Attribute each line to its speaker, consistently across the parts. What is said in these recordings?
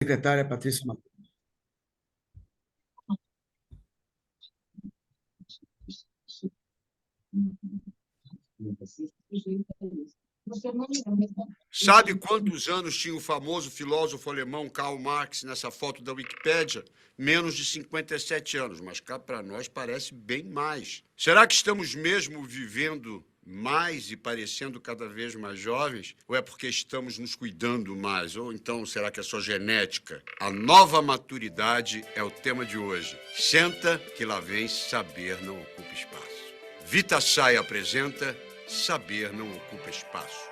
Speaker 1: Secretária Patrícia Matheus.
Speaker 2: Sabe quantos anos tinha o famoso filósofo alemão Karl Marx nessa foto da Wikipédia? Menos de 57 anos, mas cá para nós parece bem mais. Será que estamos mesmo vivendo mais e parecendo cada vez mais jovens? Ou é porque estamos nos cuidando mais? Ou então será que é só genética? A nova maturidade é o tema de hoje. Senta que lá vem Saber Não Ocupa Espaço. Vita Sai apresenta Saber Não Ocupa Espaço.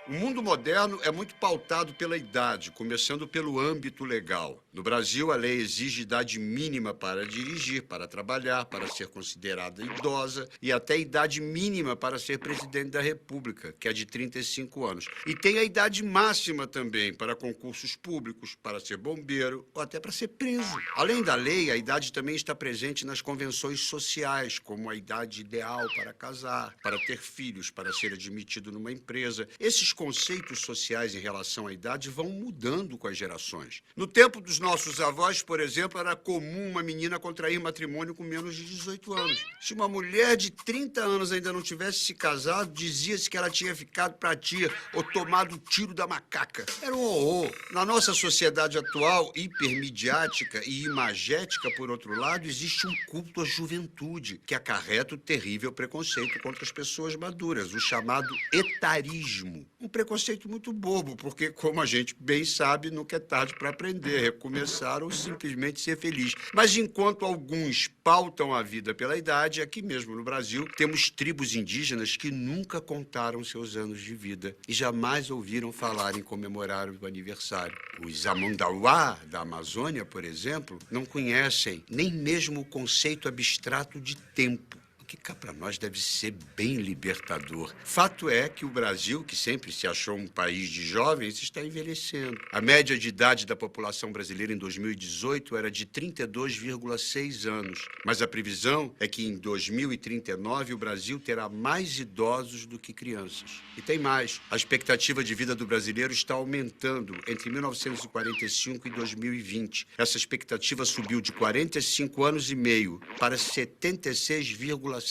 Speaker 2: O mundo moderno é muito pautado pela idade, começando pelo âmbito legal. No Brasil, a lei exige idade mínima para dirigir, para trabalhar, para ser considerada idosa e até idade mínima para ser presidente da República, que é de 35 anos. E tem a idade máxima também para concursos públicos, para ser bombeiro ou até para ser preso. Além da lei, a idade também está presente nas convenções sociais, como a idade ideal para casar, para ter filhos, para ser admitido numa empresa. Esses conceitos sociais em relação à idade vão mudando com as gerações. No tempo dos nossos avós, por exemplo, era comum uma menina contrair matrimônio com menos de 18 anos. Se uma mulher de 30 anos ainda não tivesse se casado, dizia-se que ela tinha ficado pra tia ou tomado o tiro da macaca. Era um horror. Na nossa sociedade atual, hipermidiática e imagética, por outro lado, existe um culto à juventude, que acarreta o terrível preconceito contra as pessoas maduras, o chamado etarismo. Um preconceito muito bobo, porque, como a gente bem sabe, nunca é tarde para aprender, recomeçar ou simplesmente ser feliz. Mas enquanto alguns pautam a vida pela idade, aqui mesmo no Brasil, temos tribos indígenas que nunca contaram seus anos de vida e jamais ouviram falar em comemorar o aniversário. Os Amundauá da Amazônia, por exemplo, não conhecem nem mesmo o conceito abstrato de tempo. Que cá para nós deve ser bem libertador. Fato é que o Brasil, que sempre se achou um país de jovens, está envelhecendo. A média de idade da população brasileira em 2018 era de 32,6 anos, mas a previsão é que em 2039 o Brasil terá mais idosos do que crianças. E tem mais, a expectativa de vida do brasileiro está aumentando entre 1945 e 2020. Essa expectativa subiu de 45 anos e meio para 76,7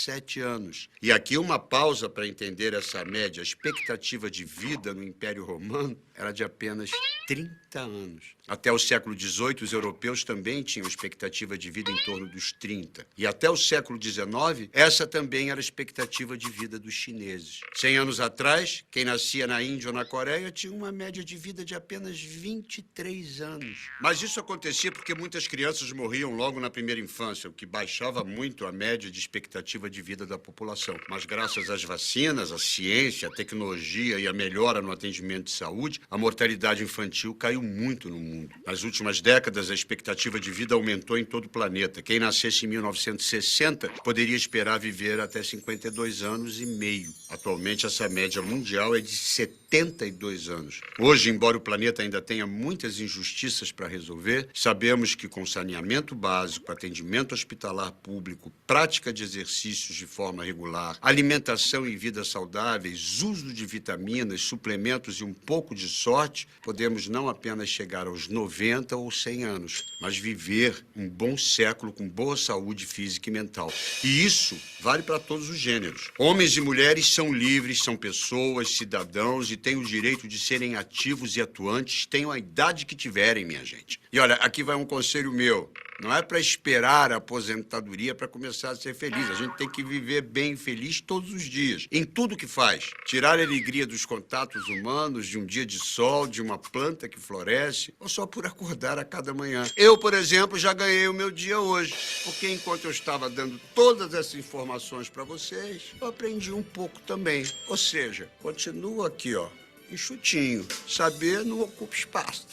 Speaker 2: anos. E aqui uma pausa para entender essa média. A expectativa de vida no Império Romano era de apenas 30 anos. Até o século XVIII, os europeus também tinham expectativa de vida em torno dos 30. E até o século XIX, essa também era a expectativa de vida dos chineses. 100 anos atrás, quem nascia na Índia ou na Coreia tinha uma média de vida de apenas 23 anos. Mas isso acontecia porque muitas crianças morriam logo na primeira infância, o que baixava muito a média de expectativa de vida da população. Mas graças às vacinas, à ciência, à tecnologia e à melhora no atendimento de saúde, a mortalidade infantil caiu muito no mundo. Nas últimas décadas, a expectativa de vida aumentou em todo o planeta. Quem nascesse em 1960 poderia esperar viver até 52 anos e meio. Atualmente, essa média mundial é de 72 anos. Hoje, embora o planeta ainda tenha muitas injustiças para resolver, sabemos que com saneamento básico, atendimento hospitalar público, prática de exercícios de forma regular, alimentação e vida saudáveis, uso de vitaminas, suplementos e um pouco de sorte, podemos não apenas chegar aos 90 ou 100 anos, mas viver um bom século com boa saúde física e mental. E isso vale para todos os gêneros. Homens e mulheres são livres, são pessoas, cidadãos e têm o direito de serem ativos e atuantes, tenham a idade que tiverem, minha gente. E olha, aqui vai um conselho meu. Não é para esperar a aposentadoria para começar a ser feliz. A gente tem que viver bem feliz todos os dias, em tudo que faz. Tirar a alegria dos contatos humanos, de um dia de sol, de uma planta que floresce, ou só por acordar a cada manhã. Eu, por exemplo, já ganhei o meu dia hoje, porque enquanto eu estava dando todas essas informações para vocês, eu aprendi um pouco também. Ou seja, continuo aqui, ó, enxutinho. Saber não ocupa espaço.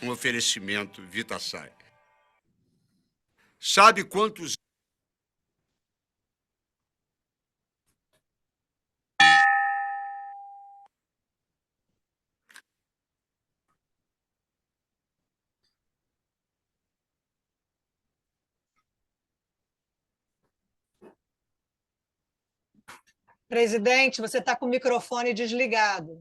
Speaker 2: Um oferecimento Vita Sai. Sabe quantos...
Speaker 3: Presidente, você está com o microfone desligado.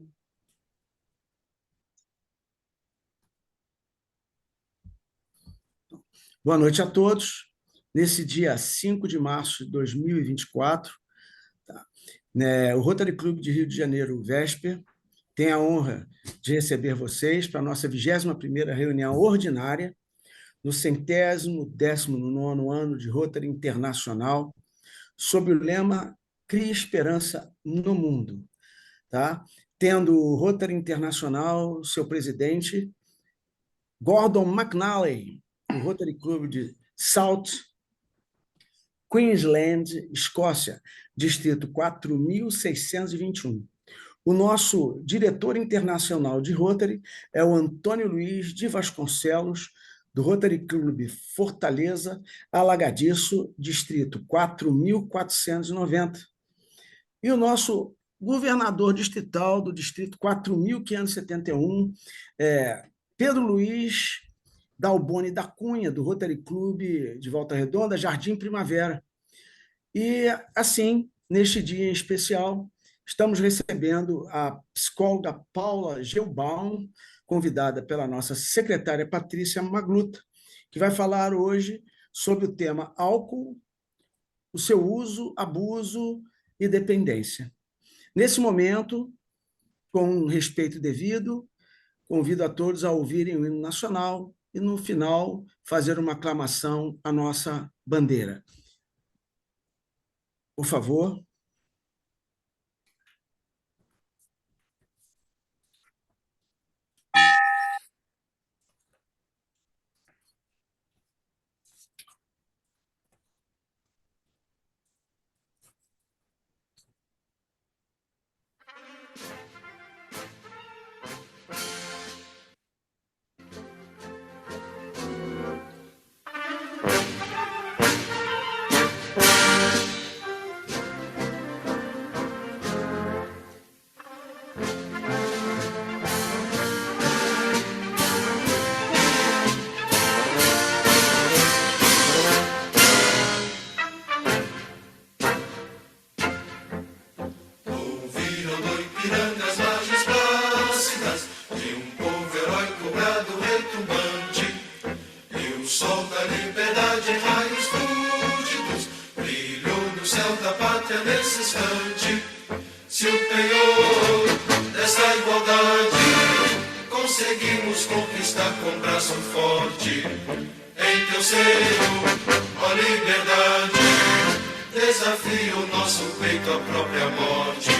Speaker 1: Boa noite a todos. Nesse dia 5 de março de 2024, o Rotary Club de Rio de Janeiro, Vesper, tem a honra de receber vocês para a nossa 21ª reunião ordinária, no 119º ano de Rotary Internacional, sob o lema Crie Esperança no Mundo. Tá? Tendo o Rotary Internacional, seu presidente, Gordon McNally, do Rotary Club de South Queensland, Escócia, distrito 4.621. O nosso diretor internacional de Rotary é o Antônio Luiz de Vasconcelos, do Rotary Club Fortaleza, Alagadiço, distrito 4.490. E o nosso governador distrital do distrito 4.571, Pedro Luiz Dalboni da Cunha, do Rotary Club de Volta Redonda, Jardim Primavera. E, assim, neste dia em especial, estamos recebendo a psicóloga Paula Gelbaum, convidada pela nossa secretária Patrícia Magluta, que vai falar hoje sobre o tema álcool, o seu uso, abuso e dependência. Nesse momento, com respeito devido, convido a todos a ouvirem o hino nacional e, no final, fazer uma aclamação à nossa bandeira. Por favor.
Speaker 4: Se o penhor desta igualdade conseguimos conquistar com braço forte, em teu seio, ó liberdade, desafia o nosso peito à própria morte.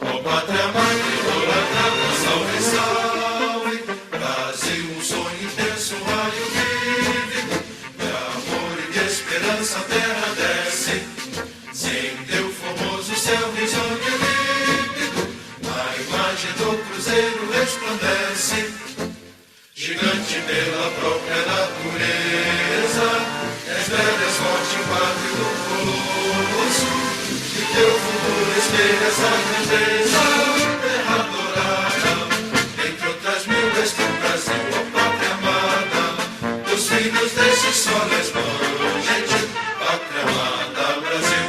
Speaker 4: Ó pátria mãe, idolatrada, salve, salve, Brasil, um sonho intenso, um raio vívido, de amor e de esperança a terra desce, sem teu formoso céu risonho e límpido, a imagem do cruzeiro resplandece, gigante pela própria natureza, és velho, és forte, pátrio do colosso, e teu futuro espelha essa grandeza, terra dourada, entre outras mil és teu Brasil, ó pátria amada, dos filhos desse sol és mãe, gente, pátria amada, Brasil.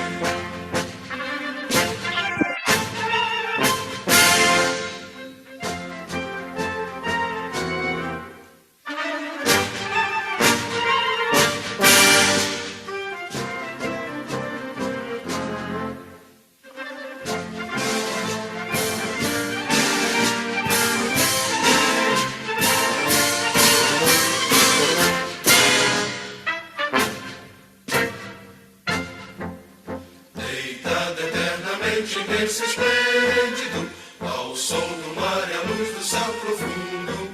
Speaker 4: Deitado eternamente nesse esplêndido, ao sol do mar e à luz do céu profundo,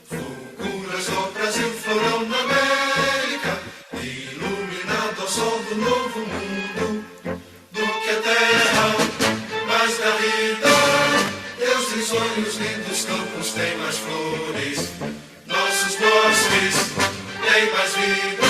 Speaker 4: fulguras ao Brasil, florão na América, iluminado ao sol do novo mundo, do que a terra mais garrida, teus risonhos lindos campos têm mais flores, nossos bosques têm mais vida,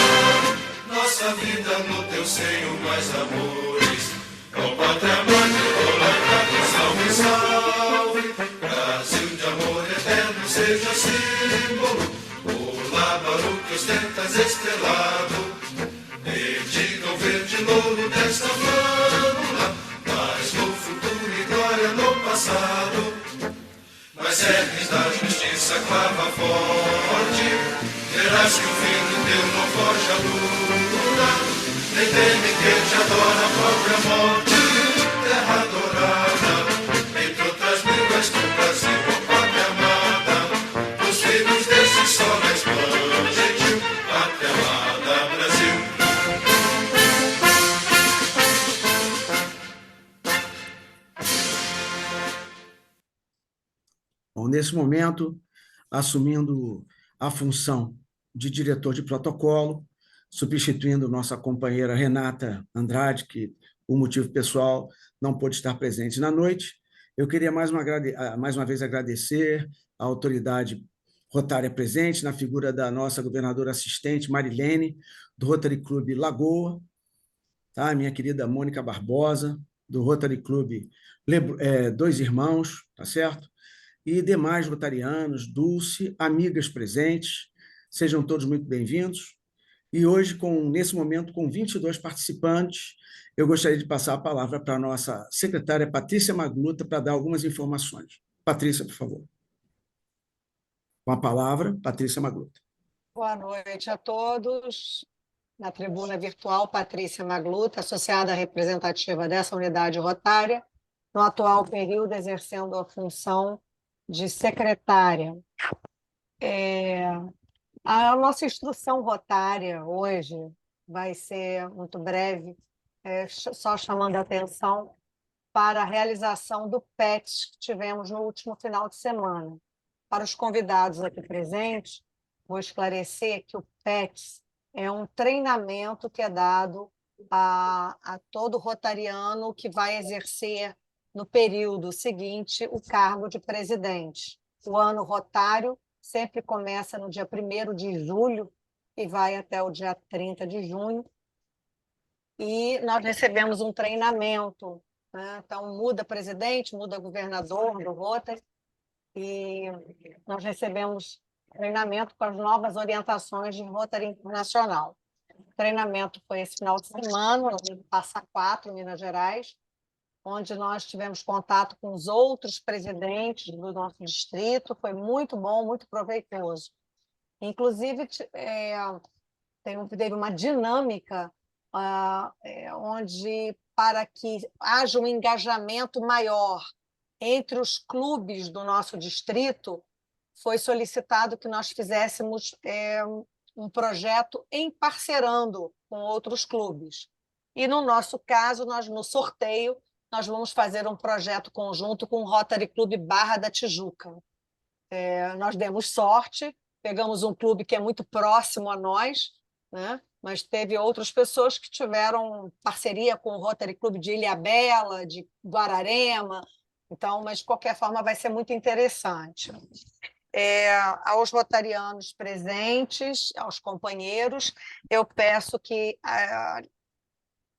Speaker 4: nossa vida no teu seio mais amores. Ó pátria mãe, idolatrada, salve, salve, Brasil de amor eterno seja símbolo, o lábaro que ostentas estrelado, dedica o verde louro desta flâmula, mas no futuro e glória no passado, mas cernes da justiça clava forte, verás que o fim do teu não forja
Speaker 1: nesse momento, assumindo a função de diretor de protocolo, substituindo nossa companheira Renata Andrade, que, por motivo pessoal, não pôde estar presente na noite. Eu queria mais uma vez agradecer à autoridade rotária presente, na figura da nossa governadora assistente, Marilene, do Rotary Club Lagoa, tá? Minha querida Mônica Barbosa, do Rotary Club Dois Irmãos, tá certo? E demais rotarianos, Dulce, amigas presentes, sejam todos muito bem-vindos. E hoje, nesse momento, com 22 participantes, eu gostaria de passar a palavra para a nossa secretária Patrícia Magluta para dar algumas informações. Patrícia, por favor. Com a palavra, Patrícia Magluta.
Speaker 3: Boa noite a todos. Na tribuna virtual, Patrícia Magluta, associada representativa dessa unidade rotária, no atual período exercendo a função de secretária. A nossa instrução rotária hoje vai ser muito breve, só chamando a atenção para a realização do PET que tivemos no último final de semana. Para os convidados aqui presentes, vou esclarecer que o PET é um treinamento que é dado a todo rotariano que vai exercer no período seguinte o cargo de presidente. O ano rotário sempre começa no dia 1º de julho e vai até o dia 30 de junho. E nós recebemos um treinamento, né? Então, muda presidente, muda governador do Rotary, e nós recebemos treinamento com as novas orientações de Rotary Internacional. O treinamento foi esse final de semana, em Passa Quatro, Minas Gerais, onde nós tivemos contato com os outros presidentes do nosso distrito. Foi muito bom, muito proveitoso. Inclusive, teve uma dinâmica onde, para que haja um engajamento maior entre os clubes do nosso distrito, foi solicitado que nós fizéssemos um projeto emparcerando com outros clubes. E, no nosso caso, no sorteio, nós vamos fazer um projeto conjunto com o Rotary Clube Barra da Tijuca. Nós demos sorte, pegamos um clube que é muito próximo a nós, né? Mas teve outras pessoas que tiveram parceria com o Rotary Clube de Ilhabela, de Guararema. Então, mas, de qualquer forma, vai ser muito interessante. Aos rotarianos presentes, aos companheiros, eu peço que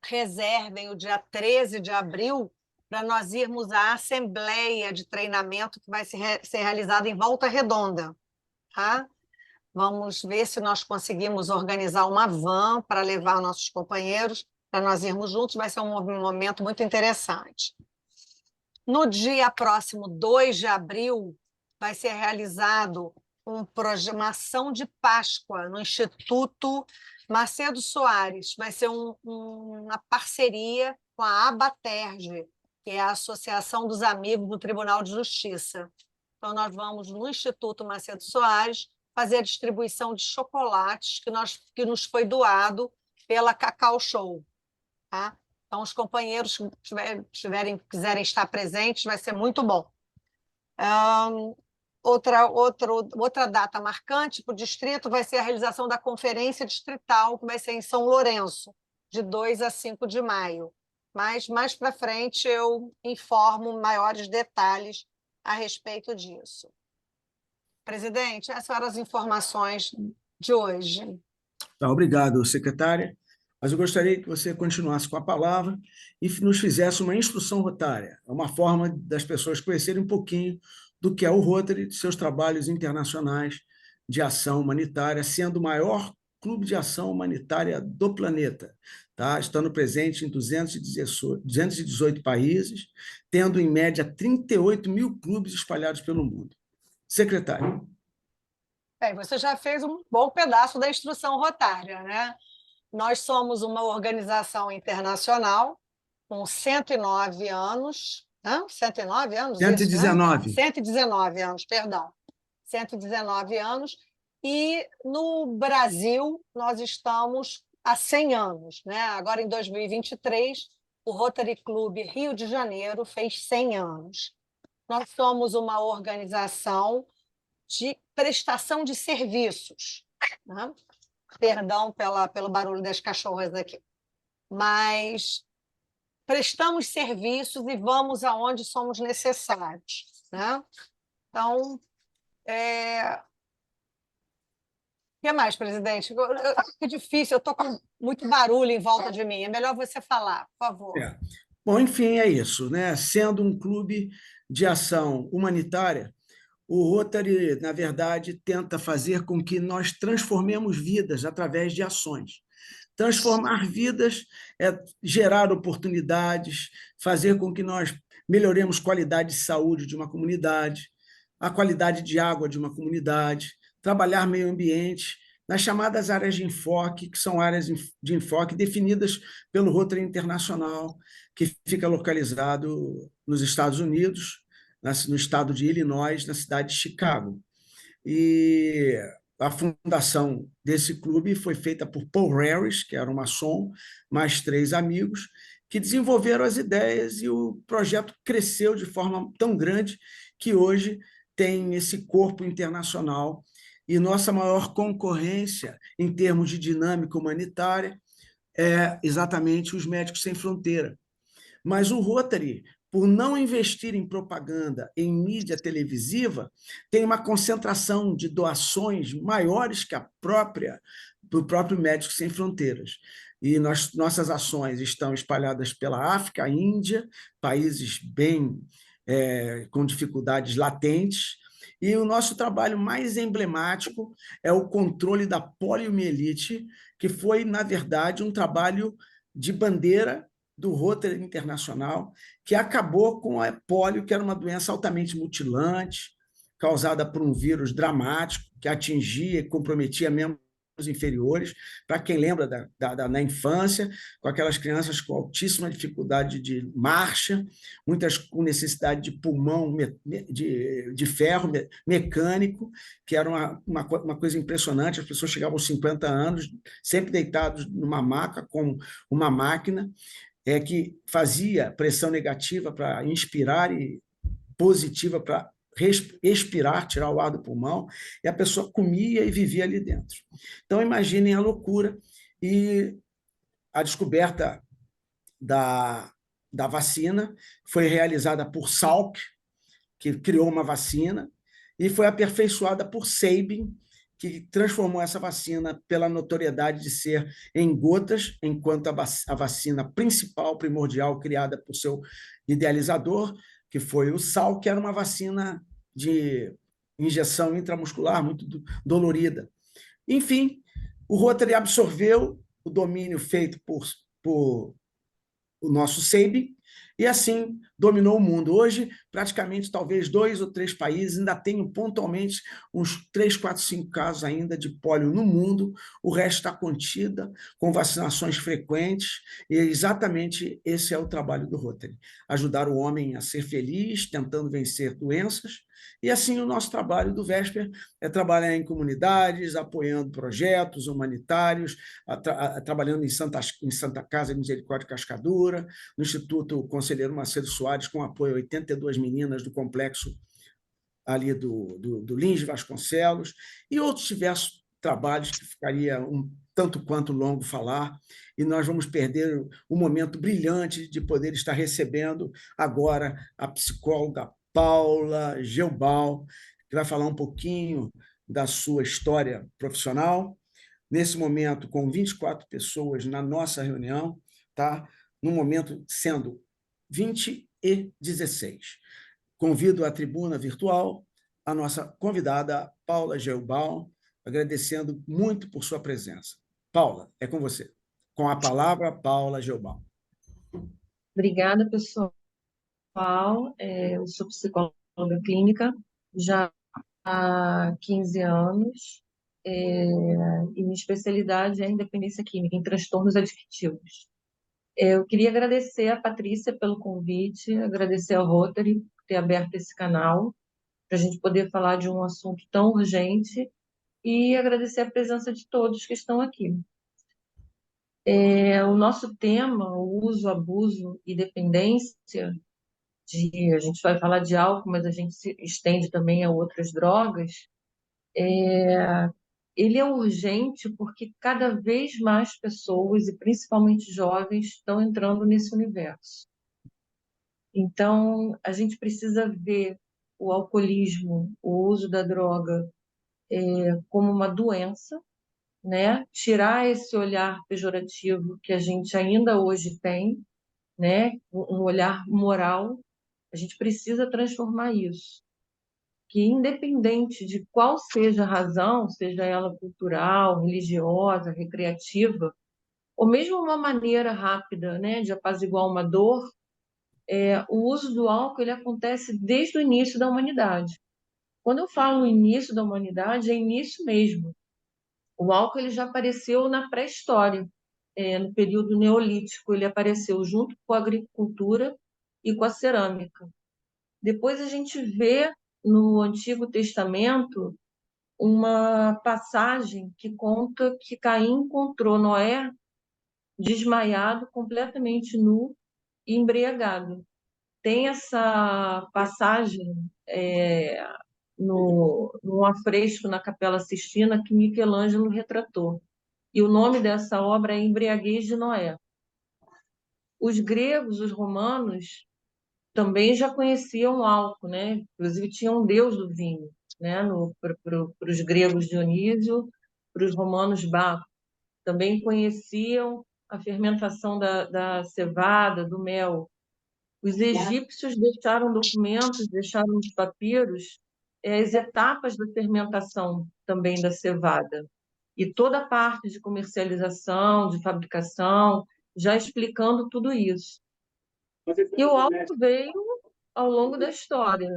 Speaker 3: reservem o dia 13 de abril para nós irmos à assembleia de treinamento que vai ser realizada em Volta Redonda. Tá? Vamos ver se nós conseguimos organizar uma van para levar nossos companheiros, para nós irmos juntos. Vai ser um momento muito interessante. No dia próximo, 2 de abril, vai ser realizado uma ação de Páscoa no Instituto Macedo Soares. Vai ser uma parceria com a Abaterge, que é a Associação dos Amigos do Tribunal de Justiça. Então, nós vamos no Instituto Macedo Soares fazer a distribuição de chocolates que nos foi doado pela Cacau Show. Tá? Então, os companheiros que quiserem estar presentes, vai ser muito bom. Outra data marcante para o distrito vai ser a realização da Conferência Distrital, que vai ser em São Lourenço, de 2 a 5 de maio. Mas, mais para frente, eu informo maiores detalhes a respeito disso. Presidente, essas eram as informações de hoje.
Speaker 1: Tá, obrigado, secretária. Mas eu gostaria que você continuasse com a palavra e nos fizesse uma instrução rotária. É uma forma das pessoas conhecerem um pouquinho do que é o Rotary, de seus trabalhos internacionais de ação humanitária, sendo o maior clube de ação humanitária do planeta, tá? Estando presente em 218 países, tendo, em média, 38 mil clubes espalhados pelo mundo. Secretário.
Speaker 3: Você já fez um bom pedaço da instrução rotária, né? Nós somos uma organização internacional com 109 anos, 109 anos?
Speaker 1: 119.
Speaker 3: Isso, né? 119 anos, perdão. 119 anos. E no Brasil, nós estamos há 100 anos, né? Agora, em 2023, o Rotary Clube Rio de Janeiro fez 100 anos. Nós somos uma organização de prestação de serviços, né? Perdão pelo barulho das cachorras aqui. Mas prestamos serviços e vamos aonde somos necessários, né? Então, o que mais, presidente? É difícil, eu estou com muito barulho em volta de mim. É melhor você falar, por favor.
Speaker 1: Bom, enfim, é isso, né? Sendo um clube de ação humanitária, o Rotary, na verdade, tenta fazer com que nós transformemos vidas através de ações. Transformar vidas é gerar oportunidades, fazer com que nós melhoremos a qualidade de saúde de uma comunidade, a qualidade de água de uma comunidade, trabalhar meio ambiente nas chamadas áreas de enfoque, que são áreas de enfoque definidas pelo Rotary Internacional, que fica localizado nos Estados Unidos, no estado de Illinois, na cidade de Chicago. E a fundação desse clube foi feita por Paul Harris, que era um maçom, mais 3 amigos, que desenvolveram as ideias e o projeto cresceu de forma tão grande que hoje tem esse corpo internacional e nossa maior concorrência em termos de dinâmica humanitária é exatamente os Médicos Sem Fronteira. Mas o Rotary, por não investir em propaganda, em mídia televisiva, tem uma concentração de doações maiores que do próprio Médicos Sem Fronteiras. E nossas ações estão espalhadas pela África, Índia, países bem com dificuldades latentes, e o nosso trabalho mais emblemático é o controle da poliomielite, que foi, na verdade, um trabalho de bandeira do Rotary Internacional, que acabou com a polio, que era uma doença altamente mutilante, causada por um vírus dramático, que atingia e comprometia membros inferiores. Para quem lembra na infância, com aquelas crianças com altíssima dificuldade de marcha, muitas com necessidade de pulmão de ferro mecânico, que era uma coisa impressionante. As pessoas chegavam aos 50 anos, sempre deitados numa maca com uma máquina, que fazia pressão negativa para inspirar e positiva para expirar, tirar o ar do pulmão, e a pessoa comia e vivia ali dentro. Então, imaginem a loucura. E a descoberta da vacina foi realizada por Salk, que criou uma vacina, e foi aperfeiçoada por Sabin, que transformou essa vacina pela notoriedade de ser em gotas, enquanto a vacina principal, primordial, criada por seu idealizador, que foi o Sal, que era uma vacina de injeção intramuscular muito dolorida. Enfim, o Rotary absorveu o domínio feito por o nosso Sabin, e assim dominou o mundo. Hoje, praticamente, talvez 2 ou 3 países ainda tenham pontualmente uns 3, 4, 5 casos ainda de pólio no mundo, o resto está contida, com vacinações frequentes, e exatamente esse é o trabalho do Rotary, ajudar o homem a ser feliz, tentando vencer doenças, e assim o nosso trabalho do Vesper é trabalhar em comunidades, apoiando projetos humanitários, trabalhando em Santa Casa de Misericórdia Cascadura, no Instituto Conselheiro Macedo Soares, com apoio a 82 meninas do complexo ali do Lins de Vasconcelos, e outros diversos trabalhos que ficaria tanto quanto longo falar, e nós vamos perder o momento brilhante de poder estar recebendo agora a psicóloga Paula Geubal, que vai falar um pouquinho da sua história profissional, nesse momento com 24 pessoas na nossa reunião, tá? No momento sendo 20h16. Convido à tribuna virtual a nossa convidada, Paula Geubal, agradecendo muito por sua presença. Paula, é com você. Com a palavra, Paula Geubal.
Speaker 5: Obrigada, pessoal. Eu sou psicóloga clínica já há 15 anos, e minha especialidade é independência química, em transtornos adictivos. Eu queria agradecer a Patrícia pelo convite, agradecer ao Rotary por ter aberto esse canal, para a gente poder falar de um assunto tão urgente, e agradecer a presença de todos que estão aqui. O nosso tema, o uso, abuso e dependência a gente vai falar de álcool, mas a gente se estende também a outras drogas, ele é urgente porque cada vez mais pessoas, e principalmente jovens, estão entrando nesse universo. Então, a gente precisa ver o alcoolismo, o uso da droga, como uma doença, né? Tirar esse olhar pejorativo que a gente ainda hoje tem, né? Um olhar moral. A gente precisa transformar isso. Que independente de qual seja a razão, seja ela cultural, religiosa, recreativa, ou mesmo uma maneira rápida, né, de apaziguar uma dor, o uso do álcool ele acontece desde o início da humanidade. Quando eu falo início da humanidade, é início mesmo. O álcool ele já apareceu na pré-história, no período neolítico, ele apareceu junto com a agricultura e com a cerâmica. Depois a gente vê no Antigo Testamento uma passagem que conta que Caim encontrou Noé desmaiado, completamente nu e embriagado. Tem essa passagem no afresco na Capela Sistina que Michelangelo retratou. E o nome dessa obra é Embriaguez de Noé. Os gregos, os romanos, também já conheciam o álcool, né? Inclusive tinham um deus do vinho, né? Para os gregos Dionísio, para os romanos Baco. Também conheciam a fermentação da cevada, do mel. Os egípcios deixaram documentos, deixaram os papiros, as etapas da fermentação também da cevada. E toda a parte de comercialização, de fabricação, já explicando tudo isso. E o álcool veio ao longo da história.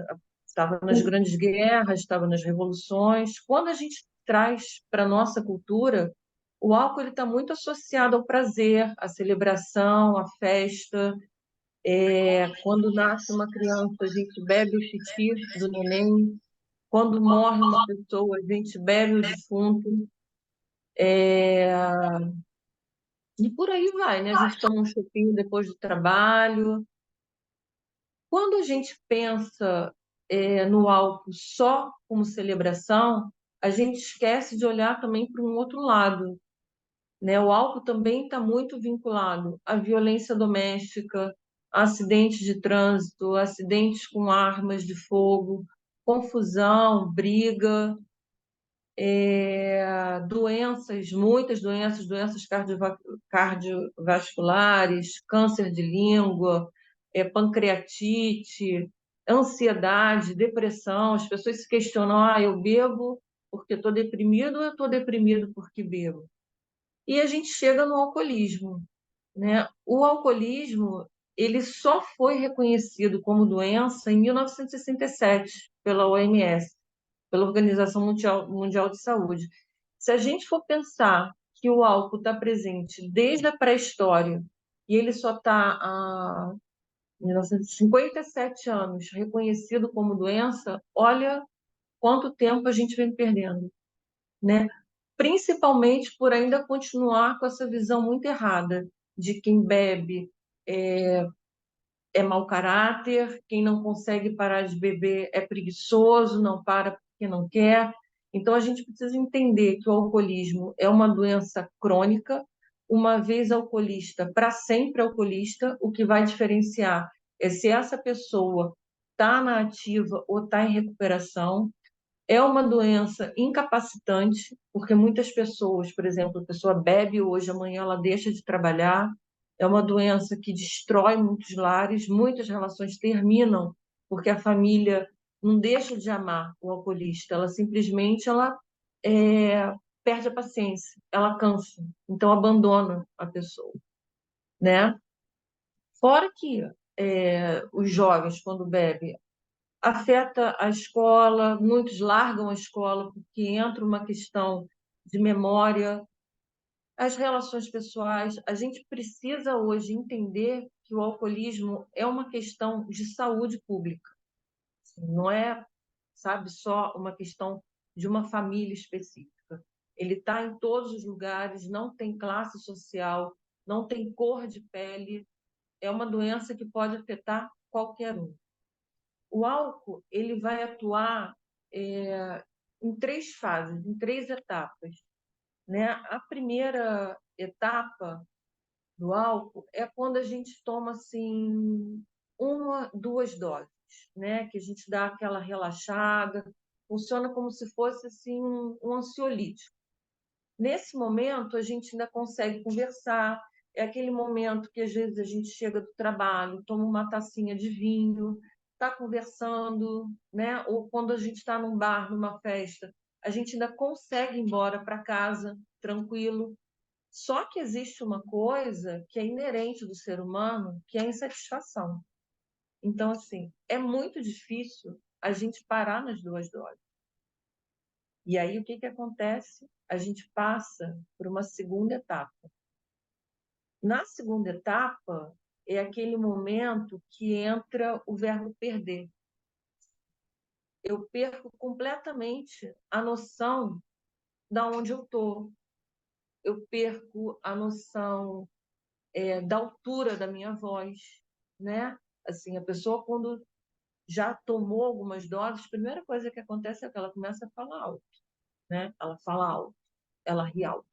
Speaker 5: Estava nas grandes guerras, estava nas revoluções. Quando a gente traz para a nossa cultura, o álcool está muito associado ao prazer, à celebração, à festa. Quando nasce uma criança, a gente bebe o xixi do neném. Quando morre uma pessoa, a gente bebe o defunto. E por aí vai, né? A gente toma um chopinho depois do trabalho. Quando a gente pensa no álcool só como celebração, a gente esquece de olhar também para um outro lado, né? O álcool também está muito vinculado à violência doméstica, a acidentes de trânsito, acidentes com armas de fogo, confusão, briga, doenças, muitas doenças, cardiovasculares, câncer de língua, pancreatite, ansiedade, depressão. As pessoas se questionam: eu bebo porque estou deprimido ou eu estou deprimido porque bebo? E a gente chega no alcoolismo, né? O alcoolismo ele só foi reconhecido como doença em 1967 pela OMS, pela Organização Mundial de Saúde. Se a gente for pensar que o álcool está presente desde a pré-história e ele só está há 1957 anos reconhecido como doença, olha quanto tempo a gente vem perdendo, né? Principalmente por ainda continuar com essa visão muito errada de quem bebe é mau caráter, quem não consegue parar de beber é preguiçoso, não para porque não quer. Então, a gente precisa entender que o alcoolismo é uma doença crônica, uma vez alcoolista, para sempre alcoolista. O que vai diferenciar é se essa pessoa está na ativa ou está em recuperação. É uma doença incapacitante, porque muitas pessoas, por exemplo, a pessoa bebe hoje, amanhã ela deixa de trabalhar. É uma doença que destrói muitos lares, muitas relações terminam porque a família não deixa de amar o alcoolista, ela simplesmente perde a paciência, ela cansa, então abandona a pessoa, né? Fora que os jovens, quando bebem, afeta a escola, muitos largam a escola porque entra uma questão de memória, as relações pessoais. A gente precisa hoje entender que o alcoolismo é uma questão de saúde pública, não é, sabe, só uma questão de uma família específica. Ele está em todos os lugares, não tem classe social, não tem cor de pele, é uma doença que pode afetar qualquer um. o álcool ele vai atuar em 3 fases, em 3 etapas, né? A primeira etapa do álcool é quando a gente toma assim 1, 2 doses, né? Que a gente dá aquela relaxada, funciona como se fosse assim um ansiolítico. Nesse momento a gente ainda consegue conversar, é aquele momento que às vezes a gente chega do trabalho, toma uma tacinha de vinho, está conversando, né? Ou quando a gente está num bar, numa festa, a gente ainda consegue ir embora para casa tranquilo. Só que existe uma coisa que é inerente do ser humano, que é a insatisfação. Então, assim, é muito difícil a gente parar nas 2 doses. E aí, o que acontece? A gente passa por uma segunda etapa. Na segunda etapa, é aquele momento que entra o verbo perder. Eu perco completamente a noção de onde eu estou. Eu perco a noção da altura da minha voz, né? Assim, a pessoa, quando já tomou algumas doses, a primeira coisa que acontece é que ela começa a falar alto, né? Ela fala alto, ela ri alto,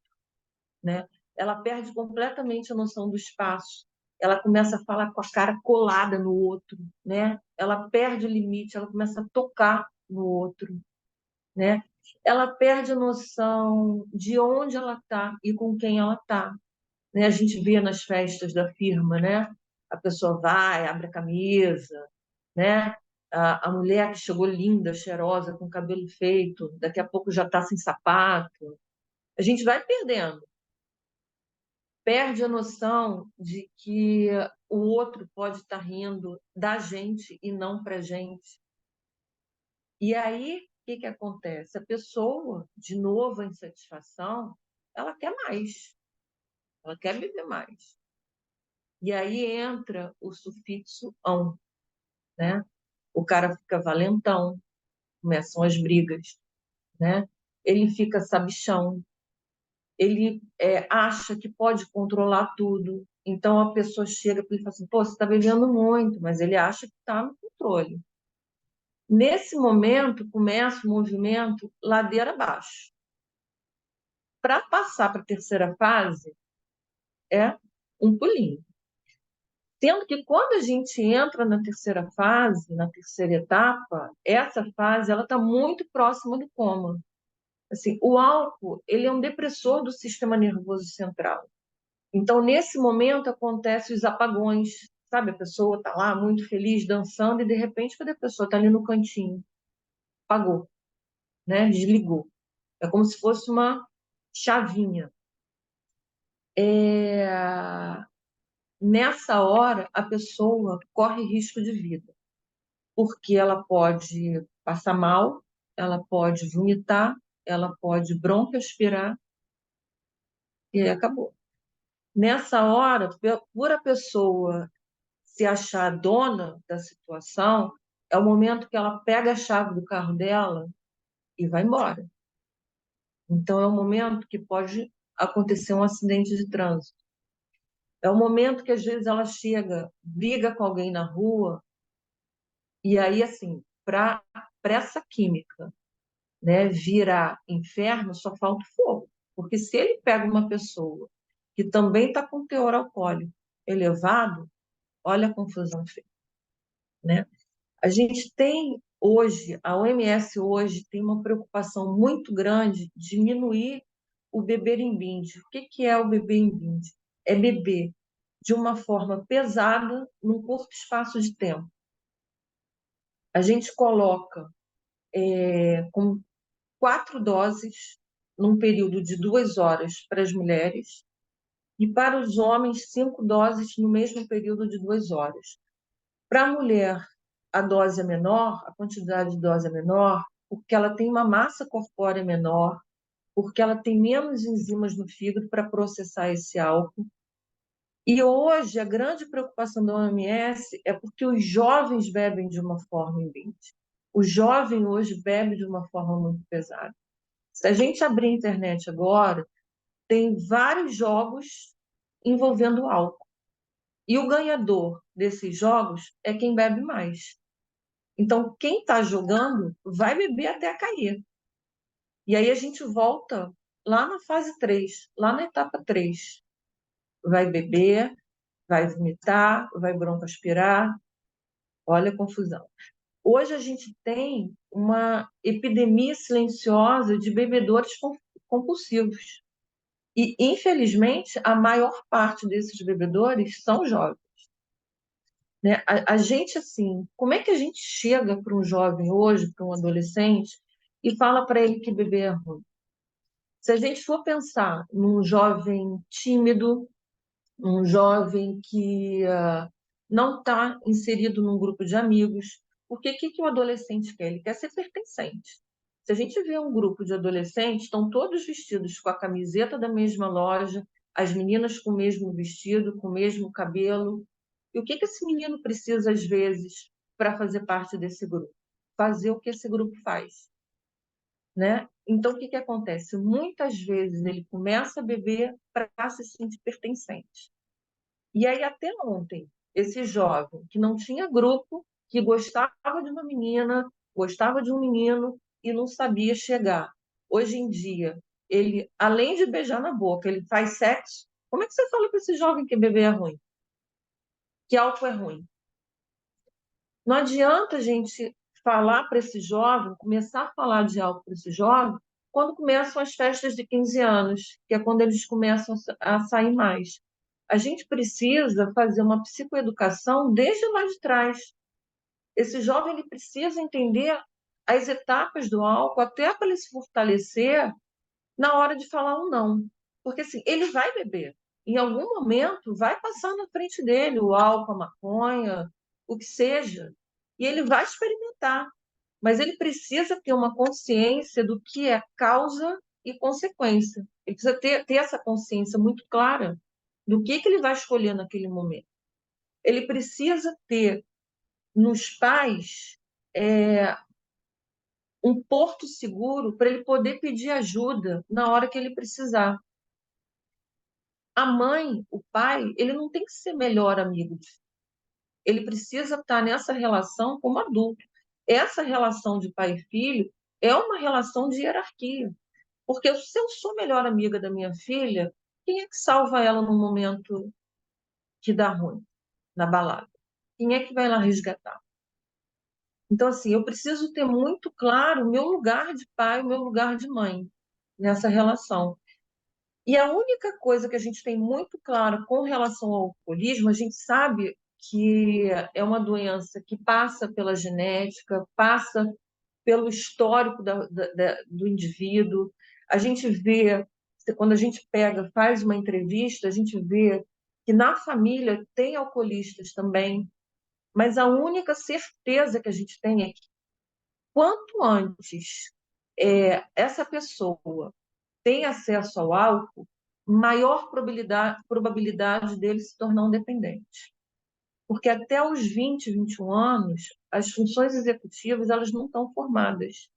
Speaker 5: né? Ela perde completamente a noção do espaço. Ela começa a falar com a cara colada no outro, né? Ela perde o limite, ela começa a tocar no outro, né? Ela perde a noção de onde ela está e com quem ela está, né? A gente vê nas festas da firma, né? A pessoa vai, abre a camisa, né? A mulher que chegou linda, cheirosa, com o cabelo feito, daqui a pouco já está sem sapato. A gente vai perdendo. Perde a noção de que o outro pode estar rindo da gente e não para a gente. E aí, o que acontece? A pessoa, de novo, a insatisfação, ela quer mais, ela quer beber mais. E aí entra o sufixo ão, né? O cara fica valentão, começam as brigas, né? Ele fica sabichão, ele acha que pode controlar tudo. Então a pessoa chega para ele e fala assim: pô, você está bebendo muito, mas ele acha que está no controle. Nesse momento começa o movimento ladeira abaixo. Para passar para a terceira fase é um pulinho. Sendo que quando a gente entra na terceira fase, na terceira etapa, essa fase ela está muito próxima do coma. Assim, o álcool ele é um depressor do sistema nervoso central. Então, nesse momento, acontecem os apagões, sabe? A pessoa está lá muito feliz, dançando, e de repente, quando a pessoa está ali no cantinho, apagou, né? Desligou. É como se fosse uma chavinha. Nessa hora, a pessoa corre risco de vida, porque ela pode passar mal, ela pode vomitar, ela pode broncoaspirar, e aí acabou. Nessa hora, por a pessoa se achar dona da situação, é o momento que ela pega a chave do carro dela e vai embora. Então, é um momento que pode acontecer um acidente de trânsito. É o momento que, às vezes, ela chega, briga com alguém na rua, e aí, assim, para essa química, né, virar inferno, só falta fogo. Porque se ele pega uma pessoa que também está com teor alcoólico elevado, olha a confusão feita, né? A gente tem hoje, a OMS hoje tem uma preocupação muito grande de diminuir o beber em binde. O que é o beber em binde? É beber de uma forma pesada num curto espaço de tempo. A gente coloca com 4 doses num período de 2 horas para as mulheres e para os homens 5 doses no mesmo período de 2 horas. Para a mulher, a dose é menor, a quantidade de dose é menor, porque ela tem uma massa corpórea menor, porque ela tem menos enzimas no fígado para processar esse álcool. E hoje, a grande preocupação da OMS é porque os jovens bebem de uma forma indecente. O jovem hoje bebe de uma forma muito pesada. Se a gente abrir a internet agora, tem vários jogos envolvendo álcool. E o ganhador desses jogos é quem bebe mais. Então, quem está jogando vai beber até cair. E aí a gente volta lá na fase 3, lá na etapa 3. Vai beber, vai vomitar, vai broncoaspirar. Olha a confusão. Hoje a gente tem uma epidemia silenciosa de bebedores compulsivos. E, infelizmente, a maior parte desses bebedores são jovens. Né? A gente, assim, como é que a gente chega para um jovem hoje, para um adolescente, e fala para ele que beber é ruim? Se a gente for pensar num jovem tímido, um jovem que não está inserido num grupo de amigos, porque o que o adolescente quer? Ele quer ser pertencente. Se a gente vê um grupo de adolescentes, estão todos vestidos com a camiseta da mesma loja, as meninas com o mesmo vestido, com o mesmo cabelo. E o que esse menino precisa, às vezes, para fazer parte desse grupo? Fazer o que esse grupo faz. Né? Então, o que acontece? Muitas vezes ele começa a beber para se sentir pertencente. E aí, até ontem, esse jovem que não tinha grupo, que gostava de uma menina, gostava de um menino e não sabia chegar. Hoje em dia, ele, além de beijar na boca, ele faz sexo. Como é que você fala para esse jovem que beber é ruim? Que álcool é ruim? Não adianta a gente falar para esse jovem, começar a falar de álcool para esse jovem, quando começam as festas de 15 anos, que é quando eles começam a sair mais. A gente precisa fazer uma psicoeducação desde lá de trás. Esse jovem ele precisa entender as etapas do álcool, até para ele se fortalecer na hora de falar um não. Porque assim, ele vai beber. Em algum momento vai passar na frente dele o álcool, a maconha, o que seja. E ele vai experimentar. Mas ele precisa ter uma consciência do que é causa e consequência. Ele precisa ter essa consciência muito clara do que ele vai escolher naquele momento. Ele precisa ter nos pais um porto seguro para ele poder pedir ajuda na hora que ele precisar. A mãe, o pai, ele não tem que ser melhor amigo. Ele precisa estar nessa relação como adulto. Essa relação de pai e filho é uma relação de hierarquia. Porque se eu sou melhor amiga da minha filha, quem é que salva ela no momento que dá ruim, na balada? Quem é que vai lá resgatar? Então, assim, eu preciso ter muito claro o meu lugar de pai, o meu lugar de mãe nessa relação. E a única coisa que a gente tem muito claro com relação ao alcoolismo, a gente sabe que é uma doença que passa pela genética, passa pelo histórico do indivíduo. A gente vê, quando a gente pega, faz uma entrevista, a gente vê que na família tem alcoolistas também, mas a única certeza que a gente tem é que quanto antes essa pessoa tem acesso ao álcool, maior probabilidade dele se tornar um dependente. Porque até os 20, 21 anos, as funções executivas elas não estão formadas.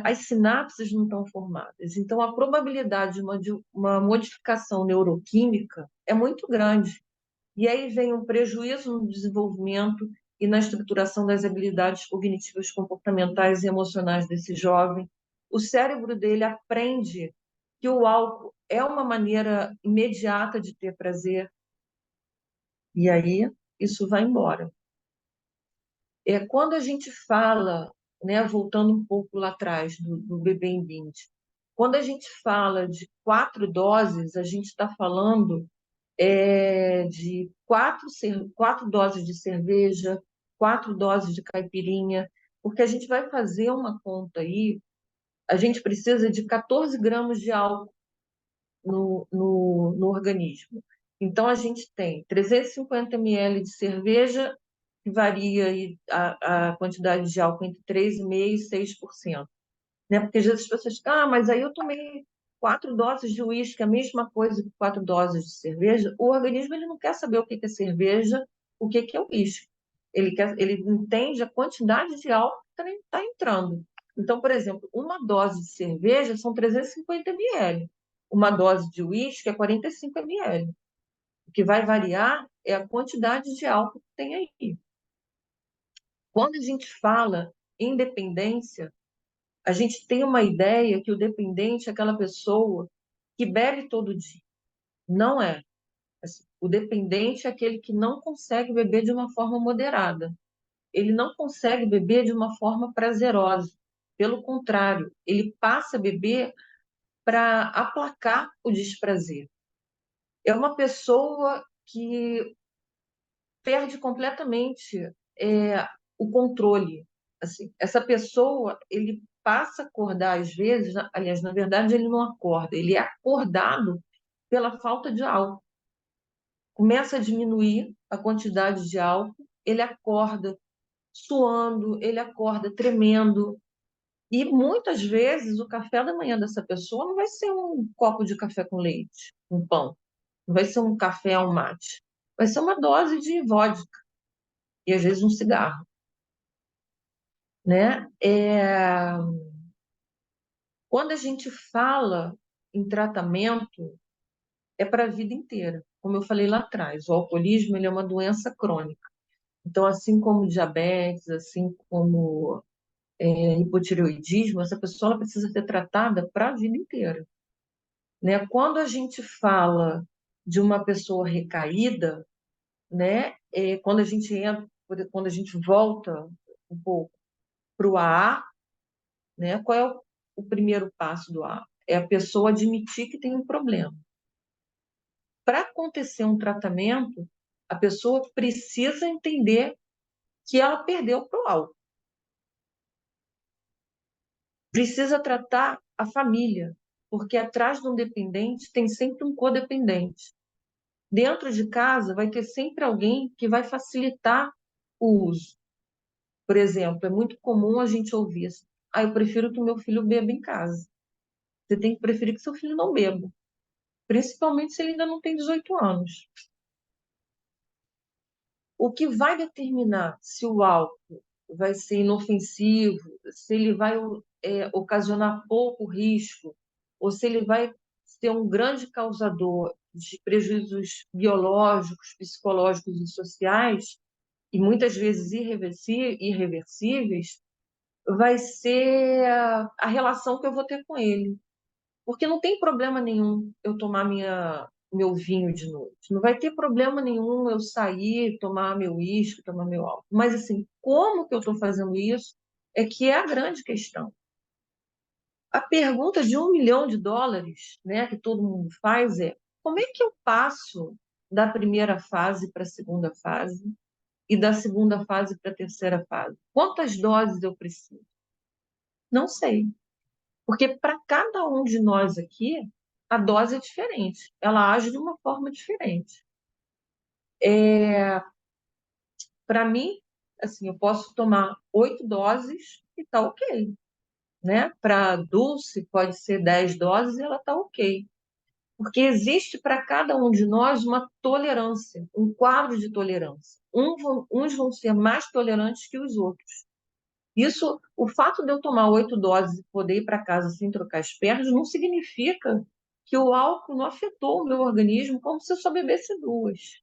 Speaker 5: As sinapses não estão formadas. Então, a probabilidade de uma modificação neuroquímica é muito grande. E aí vem um prejuízo no desenvolvimento e na estruturação das habilidades cognitivas, comportamentais e emocionais desse jovem. O cérebro dele aprende que o álcool é uma maneira imediata de ter prazer. E aí isso vai embora. Quando a gente fala, né, voltando um pouco lá atrás do bebê em 20, quando a gente fala de 4 doses, a gente está falando de 4 doses de cerveja, 4 doses de caipirinha, porque a gente vai fazer uma conta aí, a gente precisa de 14 gramas de álcool no organismo. Então, a gente tem 350 ml de cerveja, que varia aí a quantidade de álcool entre 3,5% e 6%. Né? Porque às vezes as pessoas ficam, mas aí eu tomei 4 doses de uísque, a mesma coisa que 4 doses de cerveja. O organismo ele não quer saber o que é cerveja, o que é uísque. Ele entende a quantidade de álcool que está entrando. Então, por exemplo, uma dose de cerveja são 350 ml. Uma dose de uísque é 45 ml. O que vai variar é a quantidade de álcool que tem aí. Quando a gente fala em dependência, a gente tem uma ideia que o dependente é aquela pessoa que bebe todo dia. Não é. Assim, o dependente é aquele que não consegue beber de uma forma moderada. Ele não consegue beber de uma forma prazerosa. Pelo contrário, ele passa a beber para aplacar o desprazer. É uma pessoa que perde completamente o controle. Assim, essa pessoa, ele passa a acordar às vezes, aliás, na verdade, ele não acorda, ele é acordado pela falta de álcool. Começa a diminuir a quantidade de álcool, ele acorda suando, ele acorda tremendo. E muitas vezes o café da manhã dessa pessoa não vai ser um copo de café com leite, um pão, não vai ser um café ao mate, vai ser uma dose de vodka e às vezes um cigarro, né? Quando a gente fala em tratamento, é para a vida inteira. Como eu falei lá atrás, o alcoolismo ele é uma doença crônica. Então, assim como diabetes, assim como hipotireoidismo, essa pessoa ela precisa ser tratada para a vida inteira, né? Quando a gente fala de uma pessoa recaída, né? Quando a gente entra, quando a gente volta um pouco para o AA, né? Qual é o primeiro passo do AA? É a pessoa admitir que tem um problema. Para acontecer um tratamento, a pessoa precisa entender que ela perdeu para o álcool. Precisa tratar a família, porque atrás de um dependente tem sempre um codependente. Dentro de casa vai ter sempre alguém que vai facilitar o uso. Por exemplo, é muito comum a gente ouvir assim, eu prefiro que o meu filho beba em casa. Você tem que preferir que seu filho não beba, principalmente se ele ainda não tem 18 anos. O que vai determinar se o álcool vai ser inofensivo, se ele vai ocasionar pouco risco, ou se ele vai ser um grande causador de prejuízos biológicos, psicológicos e sociais, e muitas vezes irreversíveis, vai ser a relação que eu vou ter com ele. Porque não tem problema nenhum eu tomar meu vinho de noite. Não vai ter problema nenhum eu sair, tomar meu uísque, tomar meu álcool. Mas, assim, como que eu estou fazendo isso é que é a grande questão. A pergunta de $1 milhão, né, que todo mundo faz é como é que eu passo da primeira fase para a segunda fase e da segunda fase para a terceira fase? Quantas doses eu preciso? Não sei. Porque para cada um de nós aqui, a dose é diferente. Ela age de uma forma diferente. Para mim, assim, eu posso tomar 8 doses e tá ok, né? Para Dulce pode ser 10 doses e ela tá ok. Porque existe para cada um de nós uma tolerância, um quadro de tolerância. Uns vão ser mais tolerantes que os outros. Isso, o fato de eu tomar 8 doses e poder ir para casa sem trocar as pernas, não significa que o álcool não afetou o meu organismo como se eu só bebesse 2.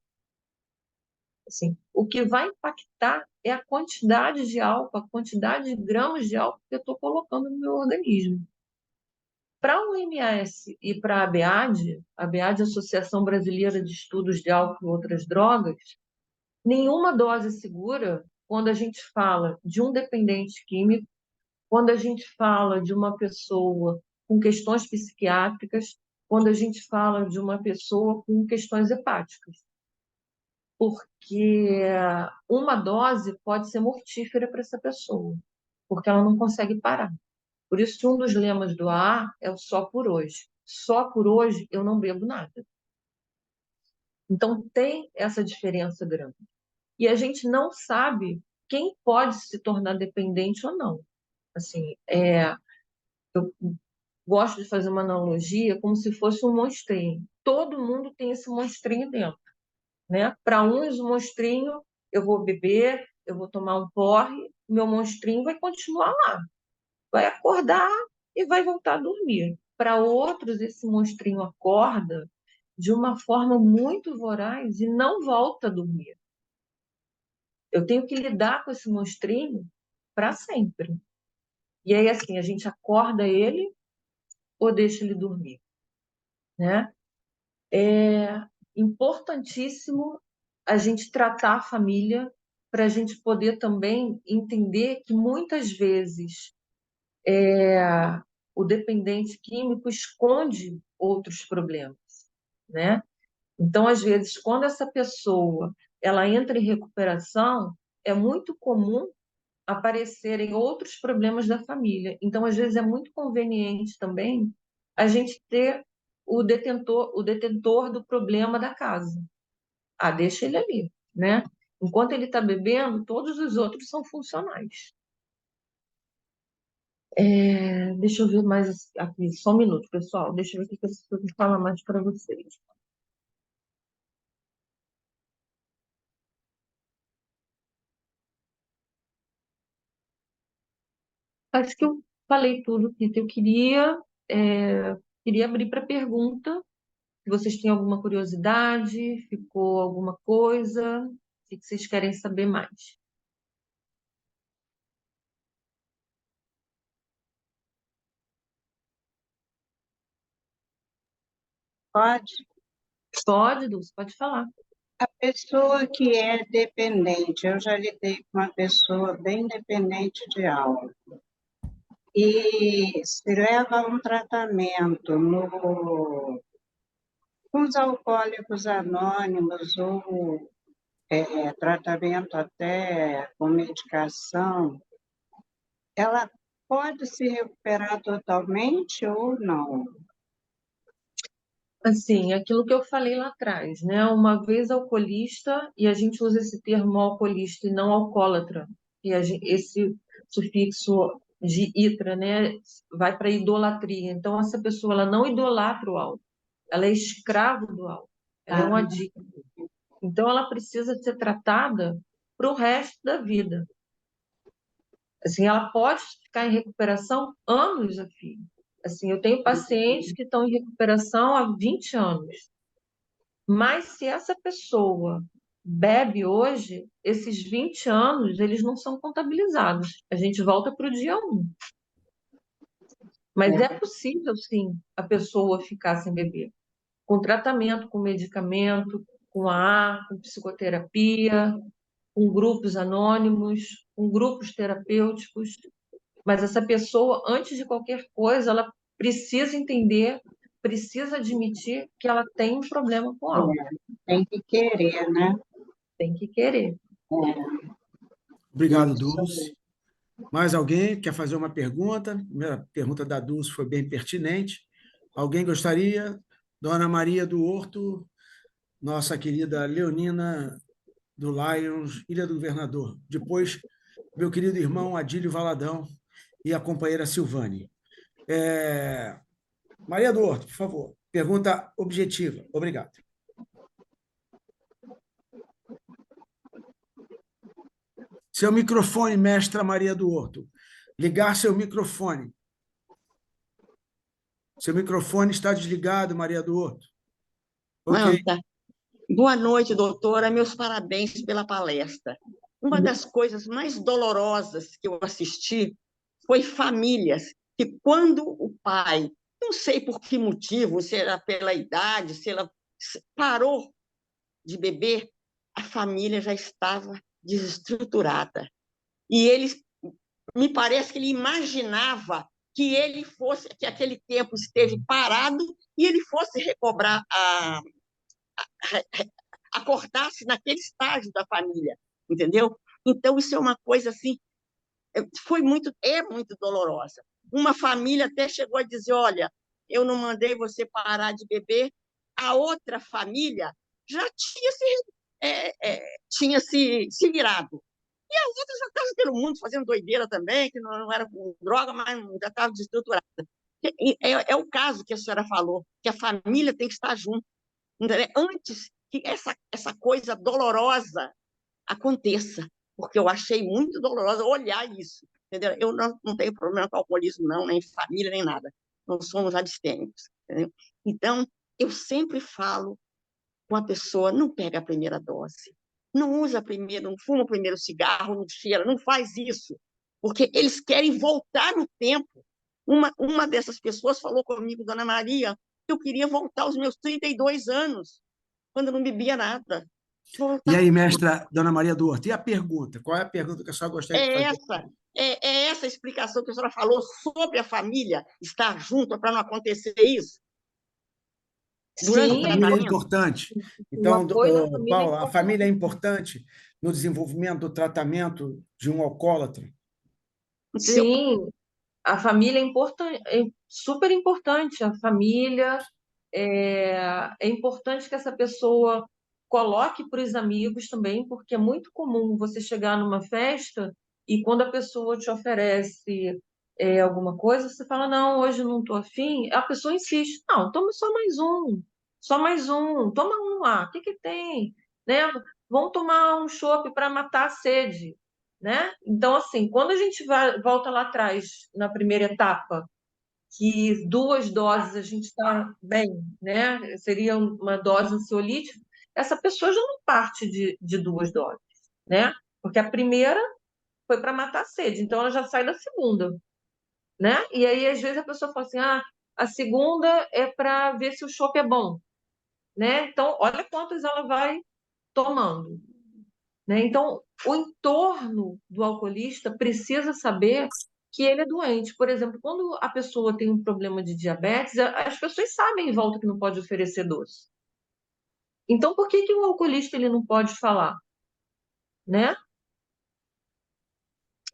Speaker 5: Assim, o que vai impactar é a quantidade de álcool, a quantidade de gramas de álcool que eu estou colocando no meu organismo. Para o OMS e para a ABAD, Associação Brasileira de Estudos de Álcool e Outras Drogas, nenhuma dose segura quando a gente fala de um dependente químico, quando a gente fala de uma pessoa com questões psiquiátricas, quando a gente fala de uma pessoa com questões hepáticas. Porque uma dose pode ser mortífera para essa pessoa, porque ela não consegue parar. Por isso, um dos lemas do AA é o só por hoje. Só por hoje eu não bebo nada. Então, tem essa diferença grande. E a gente não sabe quem pode se tornar dependente ou não. Assim, eu gosto de fazer uma analogia como se fosse um monstrinho. Todo mundo tem esse monstrinho dentro, né? Para uns, o monstrinho, eu vou beber, eu vou tomar um porre, meu monstrinho vai continuar lá, vai acordar e vai voltar a dormir. Para outros, esse monstrinho acorda de uma forma muito voraz e não volta a dormir. Eu tenho que lidar com esse monstrinho para sempre. E aí, assim, a gente acorda ele ou deixa ele dormir, né? É importantíssimo a gente tratar a família para a gente poder também entender que muitas vezes o dependente químico esconde outros problemas, né? Então, às vezes, quando essa pessoa ela entra em recuperação, é muito comum aparecerem outros problemas da família. Então, às vezes, é muito conveniente também a gente ter o detentor do problema da casa. Ah, deixa ele ali, né? Enquanto ele está bebendo, todos os outros são funcionais. Deixa eu ver mais aqui, só um minuto, pessoal. Deixa eu ver o que eu preciso falar mais para vocês. Acho que eu falei tudo que eu queria. Queria abrir para pergunta. Se vocês têm alguma curiosidade, ficou alguma coisa, o que vocês querem saber mais?
Speaker 6: Pode.
Speaker 5: Pode, Dulce, pode falar.
Speaker 6: A pessoa que é dependente, eu já lidei com uma pessoa bem dependente de álcool. E se leva um tratamento com os alcoólicos anônimos ou tratamento até com medicação, ela pode se recuperar totalmente ou não?
Speaker 5: Assim, aquilo que eu falei lá atrás, né? Uma vez alcoolista, e a gente usa esse termo alcoolista e não alcoólatra, e esse sufixo de itra, né? Vai para idolatria. Então, essa pessoa ela não idolatra o álcool, ela é escrava do álcool, ela é um adicto. Então, ela precisa ser tratada para o resto da vida. Assim, ela pode ficar em recuperação anos a fio. Assim, eu tenho pacientes que estão em recuperação há 20 anos. Mas se essa pessoa bebe hoje, esses 20 anos, eles não são contabilizados. A gente volta para o dia 1. Mas é possível, sim, a pessoa ficar sem beber. Com tratamento, com medicamento, com AA, com psicoterapia, com grupos anônimos, com grupos terapêuticos. Mas essa pessoa, antes de qualquer coisa, ela precisa entender, precisa admitir que ela tem um problema com álcool.
Speaker 6: Tem que querer, né?
Speaker 5: Tem que querer.
Speaker 1: Obrigado, Dulce. Mais alguém quer fazer uma pergunta? A primeira pergunta da Dulce foi bem pertinente. Alguém gostaria? Dona Maria do Horto, nossa querida Leonina do Lions, Ilha do Governador. Depois, meu querido irmão Adílio Valadão e a companheira Silvane. Maria do Horto, por favor, pergunta objetiva. Obrigado. Seu microfone, mestra Maria do Horto. Ligar seu microfone. Seu microfone está desligado, Maria do Horto. Ok.
Speaker 7: Não, tá. Boa noite, doutora. Meus parabéns pela palestra. Uma das coisas mais dolorosas que eu assisti foi famílias que, quando o pai, não sei por que motivo, se era pela idade, se ela parou de beber, a família já estava desestruturada. E ele, me parece que ele imaginava que ele fosse, que aquele tempo esteve parado e ele fosse recobrar acordasse naquele estágio da família, entendeu? Então, isso é uma coisa assim, é muito dolorosa. Uma família até chegou a dizer, olha, eu não mandei você parar de beber, a outra família já tinha se virado. E a outra já estava pelo mundo fazendo doideira também, que não era com droga, mas já estava desestruturada. É o caso que a senhora falou, que a família tem que estar junto, entendeu? Antes que essa coisa dolorosa aconteça, porque eu achei muito dolorosa olhar isso, entendeu? Eu não tenho problema com alcoolismo, não, nem família, nem nada. Não somos abstêmicos, entendeu? Então, eu sempre falo com a pessoa, não pega a primeira dose, não usa primeiro, não fuma o primeiro cigarro, não cheira, não faz isso, porque eles querem voltar no tempo. Uma dessas pessoas falou comigo, Dona Maria, que eu queria voltar aos meus 32 anos, quando eu não bebia nada.
Speaker 1: E
Speaker 7: Voltar.
Speaker 1: aí, mestra Dona Maria Duarte, e a pergunta? Qual é a pergunta que a senhora gostaria de
Speaker 7: É
Speaker 1: fazer?
Speaker 7: essa, é essa explicação que a senhora falou sobre a família estar junto para não acontecer isso durante
Speaker 1: A
Speaker 7: o
Speaker 5: Sim,
Speaker 1: família é
Speaker 7: tratamento.
Speaker 1: importante.
Speaker 5: o
Speaker 1: Então,
Speaker 5: apoio da família é
Speaker 1: Paula, a família é
Speaker 5: importante.
Speaker 1: importante no desenvolvimento do tratamento de um alcoólatra?
Speaker 7: Entendeu?
Speaker 5: Sim, a família é importante, é super importante. A família é importante que essa pessoa coloque para os amigos também, porque é muito comum você chegar numa festa e quando a pessoa te oferece alguma coisa, você fala, não, hoje não estou afim. A pessoa insiste, não, toma só mais um, toma um lá, o que que tem? Né? Vamos tomar um chopp para matar a sede, né? Então, assim, quando a gente volta lá atrás, na primeira etapa, que 2 doses a gente está bem, né? Seria uma dose ansiolítica, essa pessoa já não parte de 2 doses, né? Porque a primeira foi para matar a sede, então ela já sai da segunda, né? E aí, às vezes, a pessoa fala assim: ah, a segunda é para ver se o chopp é bom, né? Então, olha quantas ela vai tomando, né? Então, o entorno do alcoolista precisa saber que ele é doente. Por exemplo, quando a pessoa tem um problema de diabetes, as pessoas sabem em volta que não pode oferecer doce. Então, por que que o alcoolista ele não pode falar, né?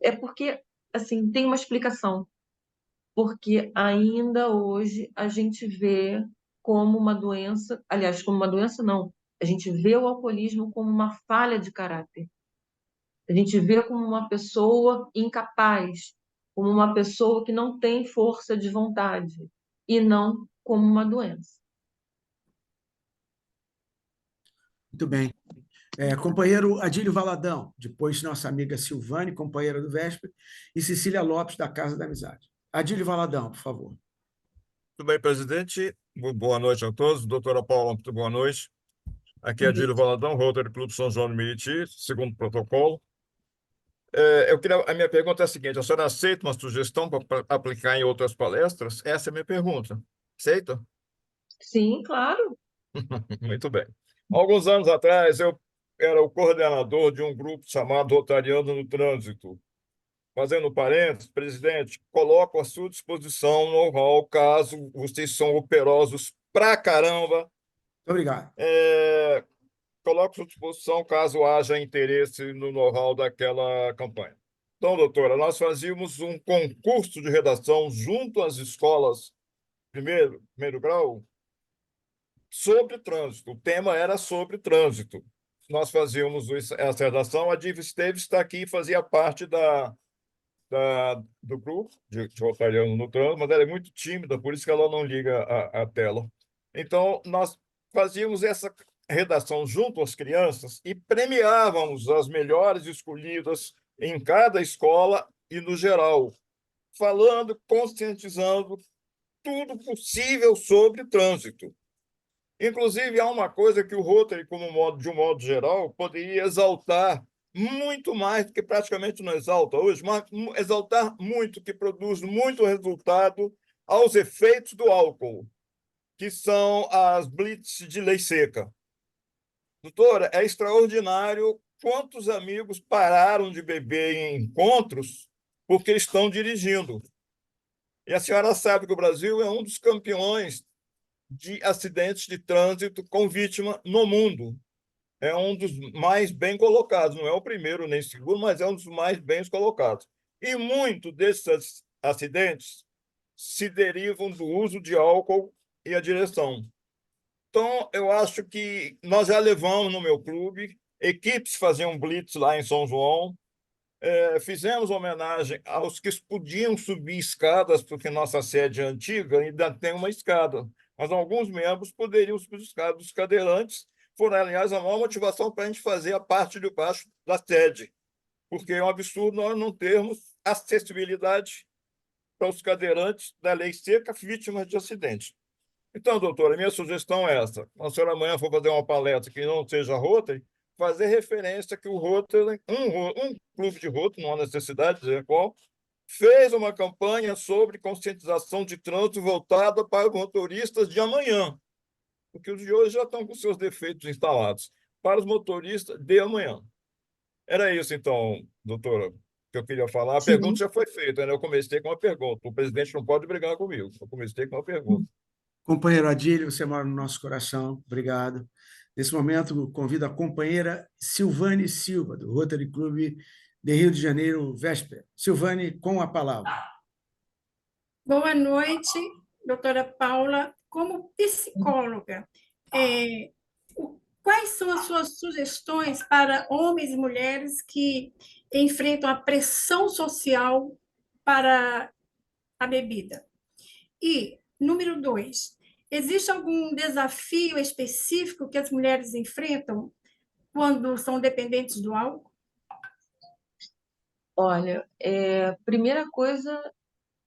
Speaker 5: É porque, assim, tem uma explicação. Porque ainda hoje a gente vê como uma doença, aliás, como uma doença não, a gente vê o alcoolismo como uma falha de caráter. A gente vê como uma pessoa incapaz, como uma pessoa que não tem força de vontade, e não como uma doença.
Speaker 1: Muito bem. Companheiro Adílio Valadão, depois nossa amiga Silvane, companheira do Véspera, e Cecília Lopes, da Casa da Amizade. Adílio Valadão, por favor.
Speaker 8: Tudo bem, presidente? Boa noite a todos. Doutora Paula, muito boa noite. Aqui é Adílio Valadão, Rotary Clube São João do Meriti, segundo protocolo. A minha pergunta é a seguinte: a senhora aceita uma sugestão para aplicar em outras palestras? Essa é a minha pergunta. Aceita?
Speaker 5: Sim, claro.
Speaker 8: Muito bem. Alguns anos atrás, eu era o coordenador de um grupo chamado Rotariano no Trânsito. Fazendo parênteses, presidente, coloco à sua disposição no know-how, caso vocês são operosos pra caramba.
Speaker 1: Muito obrigado.
Speaker 8: Coloco à sua disposição caso haja interesse no know-how daquela campanha. Então, doutora, nós fazíamos um concurso de redação junto às escolas primeiro grau sobre trânsito. O tema era sobre trânsito. Nós fazíamos essa redação. A Diva Esteves está aqui e fazia parte do grupo de Rotariano no Trânsito, mas ela é muito tímida, por isso que ela não liga a tela. Então, nós fazíamos essa redação junto às crianças e premiávamos as melhores escolhidas em cada escola e no geral, falando, conscientizando tudo possível sobre trânsito. Inclusive, há uma coisa que o Rotary, de um modo geral, poderia exaltar muito mais do que praticamente não exalta hoje, mas exaltar muito, que produz muito resultado aos efeitos do álcool, que são as blitz de lei seca. Doutora, é extraordinário quantos amigos pararam de beber em encontros porque estão dirigindo. E a senhora sabe que o Brasil é um dos campeões de acidentes de trânsito com vítima no mundo. É um dos mais bem colocados, não é o primeiro nem o segundo, mas é um dos mais bem colocados. E muito desses acidentes se derivam do uso de álcool e a direção. Então, eu acho que nós já levamos no meu clube, equipes faziam blitz lá em São João, fizemos homenagem aos que podiam subir escadas, porque nossa sede é antiga ainda tem uma escada, mas alguns membros poderiam subir escadas. Os cadeirantes foram, aliás, a maior motivação para a gente fazer a parte de baixo da sede, porque é um absurdo nós não termos acessibilidade para os cadeirantes da lei seca vítimas de acidente. Então, doutora, minha sugestão é essa. A senhora amanhã for fazer uma palestra que não seja Rotary, fazer referência que o Rotary, um clube de Rotary, não há necessidade de dizer qual, fez uma campanha sobre conscientização de trânsito voltada para os motoristas de amanhã, porque os de hoje já estão com seus defeitos instalados, para os motoristas de amanhã. Era isso, então, doutora, que eu queria falar. A
Speaker 7: Sim.
Speaker 8: pergunta já foi feita, né? Eu comecei com uma pergunta. O presidente não pode brigar comigo. Eu comecei com uma pergunta.
Speaker 1: Companheiro Adílio, você mora no nosso coração, obrigado. Nesse momento, convido a companheira Silvane Silva, do Rotary Clube de Rio de Janeiro, Véspera. Silvane, com a palavra.
Speaker 9: Boa noite, doutora Paula. Como psicóloga, quais são as suas sugestões para homens e mulheres que enfrentam a pressão social para a bebida? E, número 2, existe algum desafio específico que as mulheres enfrentam quando são dependentes do álcool?
Speaker 5: Olha, primeira coisa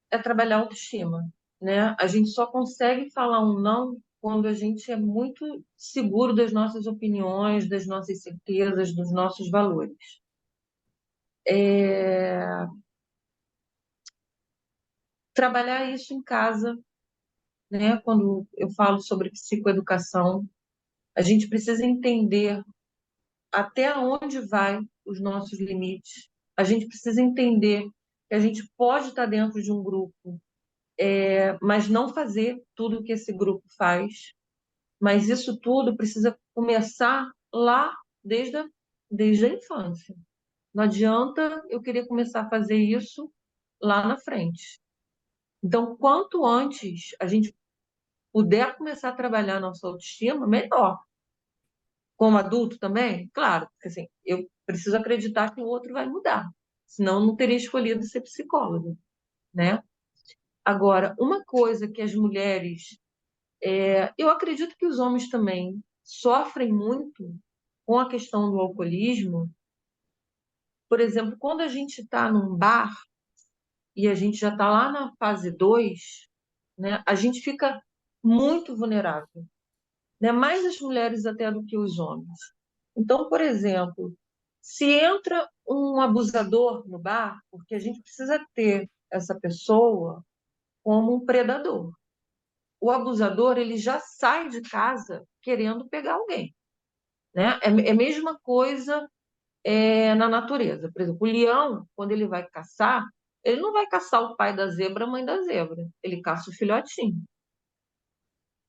Speaker 5: é trabalhar a autoestima, né? A gente só consegue falar um não quando a gente é muito seguro das nossas opiniões, das nossas certezas, dos nossos valores. Trabalhar isso em casa, né? Quando eu falo sobre psicoeducação, a gente precisa entender até onde vai os nossos limites. A gente precisa entender que a gente pode estar dentro de um grupo, mas não fazer tudo o que esse grupo faz. Mas isso tudo precisa começar lá desde a infância. Não adianta eu querer começar a fazer isso lá na frente. Então, quanto antes a gente puder começar a trabalhar a nossa autoestima, melhor. Como adulto também, claro, porque assim, eu preciso acreditar que o outro vai mudar, senão eu não teria escolhido ser psicóloga, né? Agora, uma coisa que as mulheres, eu acredito que os homens também sofrem muito com a questão do alcoolismo. Por exemplo, quando a gente está num bar e a gente já está lá na fase 2, né, a gente fica muito vulnerável, né? Mais as mulheres até do que os homens. Então, por exemplo, se entra um abusador no bar, porque a gente precisa ter essa pessoa como um predador. O abusador, ele já sai de casa querendo pegar alguém, né? É a mesma coisa na natureza. Por exemplo, o leão, quando ele vai caçar, ele não vai caçar o pai da zebra, a mãe da zebra. Ele caça o filhotinho.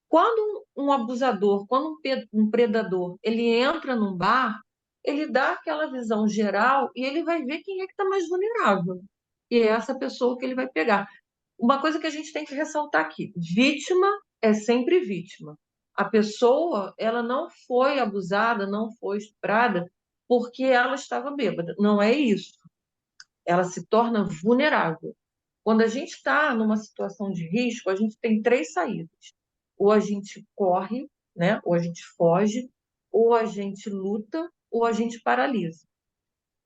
Speaker 5: Quando um abusador, quando um predador, ele entra num bar, ele dá aquela visão geral e ele vai ver quem é que está mais vulnerável. E é essa pessoa que ele vai pegar. Uma coisa que a gente tem que ressaltar aqui: vítima é sempre vítima. A pessoa, ela não foi abusada, não foi estuprada porque ela estava bêbada. Não é isso. Ela se torna vulnerável. Quando a gente está numa situação de risco, a gente tem 3 saídas. Ou a gente corre, né? Ou a gente foge, ou a gente luta, ou a gente paralisa.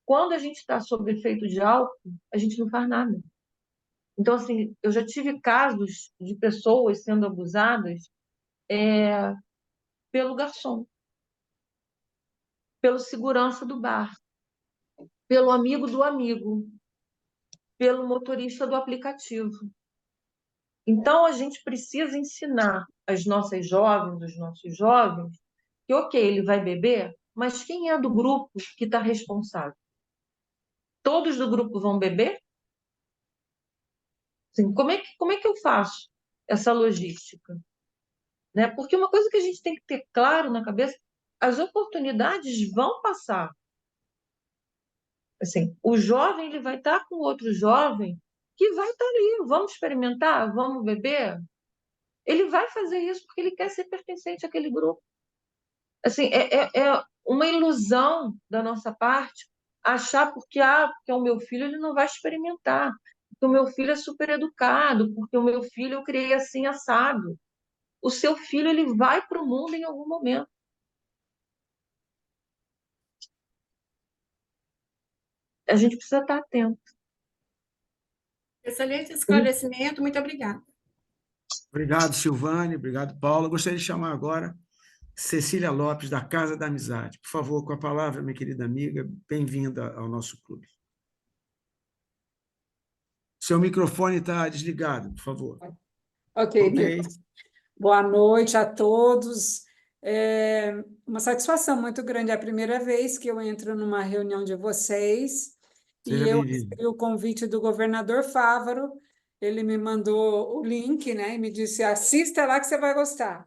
Speaker 5: Quando a gente está sob efeito de álcool, a gente não faz nada. Então, assim, eu já tive casos de pessoas sendo abusadas pelo garçom, pelo segurança do bar, pelo amigo do amigo, pelo motorista do aplicativo. Então, a gente precisa ensinar as nossas jovens, os nossos jovens, que, ok, ele vai beber, mas quem é do grupo que está responsável? Todos do grupo vão beber? Assim, como é que eu faço essa logística? Né? Porque uma coisa que a gente tem que ter claro na cabeça, as oportunidades vão passar. Assim, o jovem ele vai estar com outro jovem que vai estar ali. Vamos experimentar? Vamos beber? Ele vai fazer isso porque ele quer ser pertencente àquele grupo. Assim, é uma ilusão da nossa parte achar porque é o meu filho, ele não vai experimentar. Porque o meu filho é super educado, porque o meu filho eu criei assim assado. O seu filho ele vai para o mundo em algum momento. A gente precisa estar atento.
Speaker 9: Excelente esclarecimento, muito obrigada.
Speaker 1: Obrigado, Silvane. Obrigado, Paula. Gostaria de chamar agora Cecília Lopes, da Casa da Amizade. Por favor, com a palavra, minha querida amiga, bem-vinda ao nosso clube. Seu microfone está desligado, por favor.
Speaker 10: Ok, boa noite a todos. É uma satisfação muito grande. É a primeira vez que eu entro numa reunião de vocês.
Speaker 1: Seja
Speaker 10: E eu
Speaker 1: bem-vindo.
Speaker 10: recebi o convite do governador Fávaro. Ele me mandou o link, né, e me disse: assista lá que você vai gostar.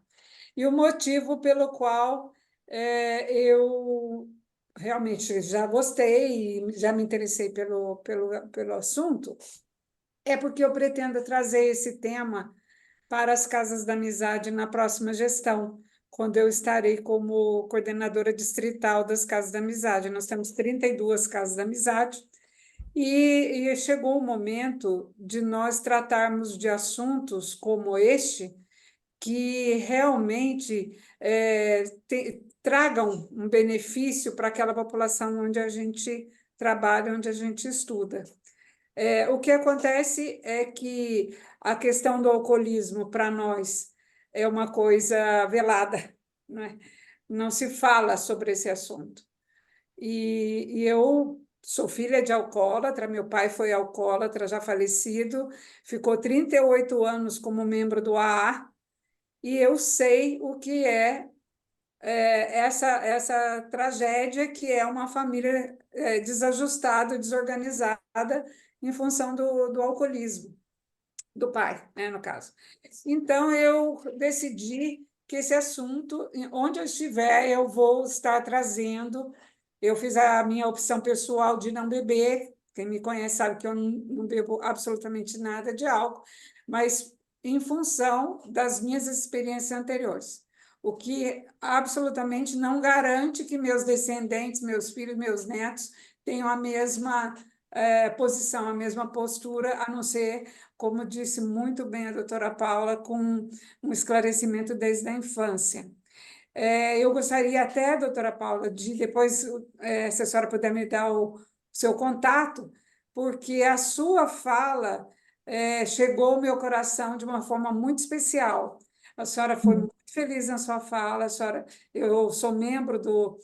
Speaker 10: E o motivo pelo qual eu realmente já gostei e já me interessei pelo assunto é porque eu pretendo trazer esse tema para as Casas da Amizade na próxima gestão, quando eu estarei como coordenadora distrital das Casas da Amizade. Nós temos 32 Casas da Amizade e chegou o momento de nós tratarmos de assuntos como este, que realmente tragam um benefício para aquela população onde a gente trabalha, onde a gente estuda. O que acontece é que a questão do alcoolismo, para nós, é uma coisa velada, né? Não se fala sobre esse assunto. E eu sou filha de alcoólatra, meu pai foi alcoólatra, já falecido, ficou 38 anos como membro do AA, e eu sei o que é essa tragédia que é uma família desajustada, desorganizada, em função do alcoolismo do pai, né, no caso. Então, eu decidi que esse assunto, onde eu estiver, eu vou estar trazendo. Eu fiz a minha opção pessoal de não beber. Quem me conhece sabe que eu não bebo absolutamente nada de álcool, mas em função das minhas experiências anteriores. O que absolutamente não garante que meus descendentes, meus filhos, meus netos tenham a mesma posição, a mesma postura, a não ser, como disse muito bem a doutora Paula, com um esclarecimento desde a infância. Eu gostaria até, doutora Paula, de depois, se a senhora puder me dar o seu contato, porque a sua fala chegou ao meu coração de uma forma muito especial. A senhora foi muito feliz na sua fala, eu sou membro do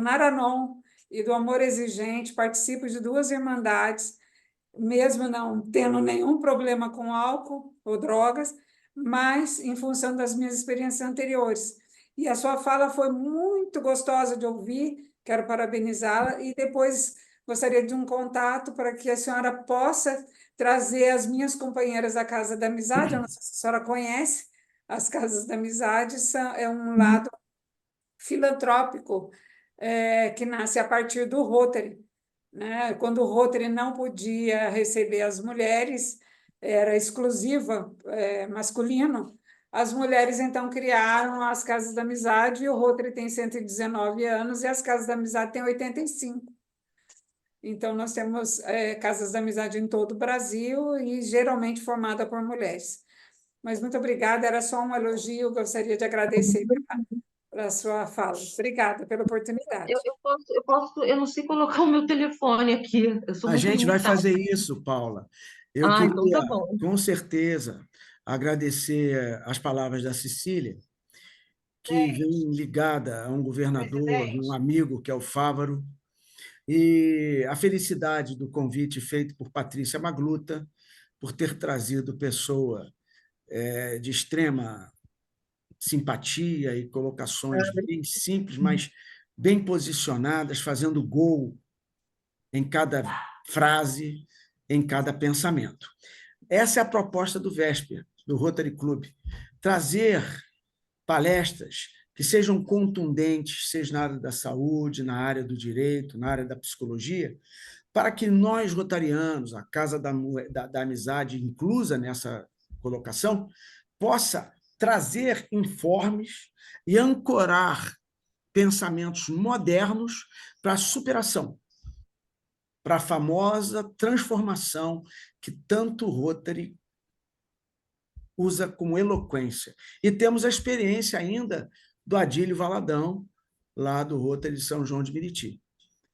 Speaker 10: Naranon e do Amor Exigente, participo de 2 irmandades, mesmo não tendo nenhum problema com álcool ou drogas, mas em função das minhas experiências anteriores. E a sua fala foi muito gostosa de ouvir, quero parabenizá-la, e depois gostaria de um contato para que a senhora possa trazer as minhas companheiras da Casa da Amizade. Eu não sei se a senhora conhece, as Casas da Amizade é um lado filantrópico que nasce a partir do Rotary, né? Quando o Rotary não podia receber as mulheres, era exclusiva, masculino, as mulheres então criaram as Casas da Amizade, e o Rotary tem 119 anos e as Casas da Amizade têm 85. Então, nós temos Casas da Amizade em todo o Brasil e geralmente formada por mulheres. Mas muito obrigada, era só um elogio, gostaria de agradecer pela sua fala. Obrigada pela oportunidade.
Speaker 5: Eu não sei colocar o meu telefone aqui. Eu sou
Speaker 1: A
Speaker 5: muito
Speaker 1: gente vai
Speaker 5: limitada.
Speaker 1: fazer isso, Paula. Eu
Speaker 5: Então
Speaker 1: queria,
Speaker 5: tá bom.
Speaker 1: com certeza, agradecer as palavras da Cecília, que vem ligada a um governador, um amigo, que é o Fávaro, e a felicidade do convite feito por Patrícia Magluta, por ter trazido pessoa de extrema simpatia e colocações bem simples, mas bem posicionadas, fazendo gol em cada frase, em cada pensamento. Essa é a proposta do Vésper, do Rotary Club, trazer palestras que sejam contundentes, seja na área da saúde, na área do direito, na área da psicologia, para que nós, rotarianos, a Casa da Amizade, inclusa nessa colocação, possa trazer informes e ancorar pensamentos modernos para a superação, para a famosa transformação que tanto o Rotary usa com eloquência. E temos a experiência ainda do Adílio Valadão, lá do Rotary de São João de Meriti,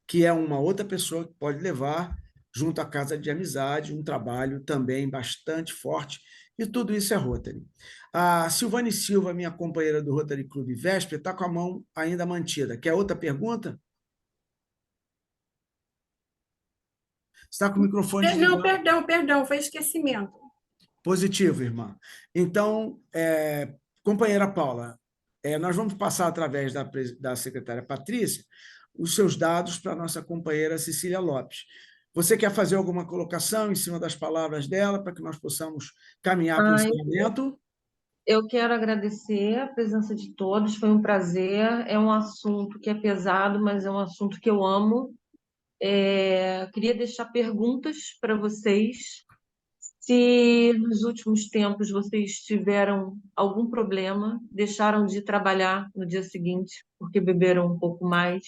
Speaker 1: que é uma outra pessoa que pode levar, junto à Casa de Amizade, um trabalho também bastante forte, E tudo isso é Rotary. A Silvane Silva, minha companheira do Rotary Clube Véspera, está com a mão ainda mantida. Quer outra pergunta? Está com o microfone
Speaker 9: Não,
Speaker 1: desligado.
Speaker 9: perdão, foi esquecimento.
Speaker 1: Positivo, irmã. Então, companheira Paula, nós vamos passar através da secretária Patrícia os seus dados para a nossa companheira Cecília Lopes. Você quer fazer alguma colocação em cima das palavras dela para que nós possamos caminhar para o
Speaker 5: Ah,
Speaker 1: encerramento?
Speaker 5: eu quero agradecer a presença de todos, foi um prazer. É um assunto que é pesado, mas é um assunto que eu amo. Queria deixar perguntas para vocês. Se nos últimos tempos vocês tiveram algum problema, deixaram de trabalhar no dia seguinte porque beberam um pouco mais.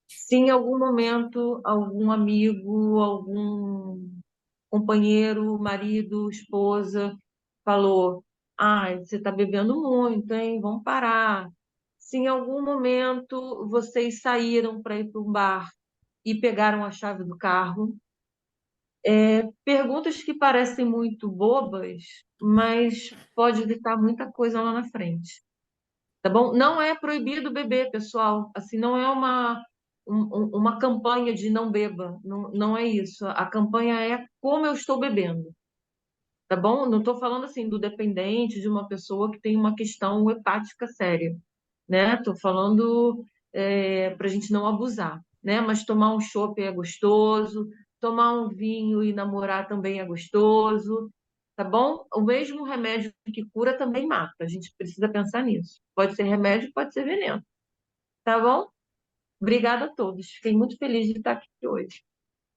Speaker 5: Se em algum momento algum amigo, algum companheiro, marido, esposa falou: "Ai, você está bebendo muito, hein? Vamos parar." Se em algum momento vocês saíram para ir para um bar e pegaram a chave do carro, perguntas que parecem muito bobas, mas pode evitar muita coisa lá na frente, tá bom? Não é proibido beber, pessoal. Assim, não é uma campanha de não beba, não, não é isso. A campanha é como eu estou bebendo, tá bom? Não estou falando assim do dependente, de uma pessoa que tem uma questão hepática séria, né? Estou falando para a gente não abusar, né? Mas tomar um chopp é gostoso, tomar um vinho e namorar também é gostoso, tá bom? O mesmo remédio que cura também mata. A gente precisa pensar nisso. Pode ser remédio, pode ser veneno, tá bom? Obrigada a todos. Fiquei muito feliz de estar aqui hoje.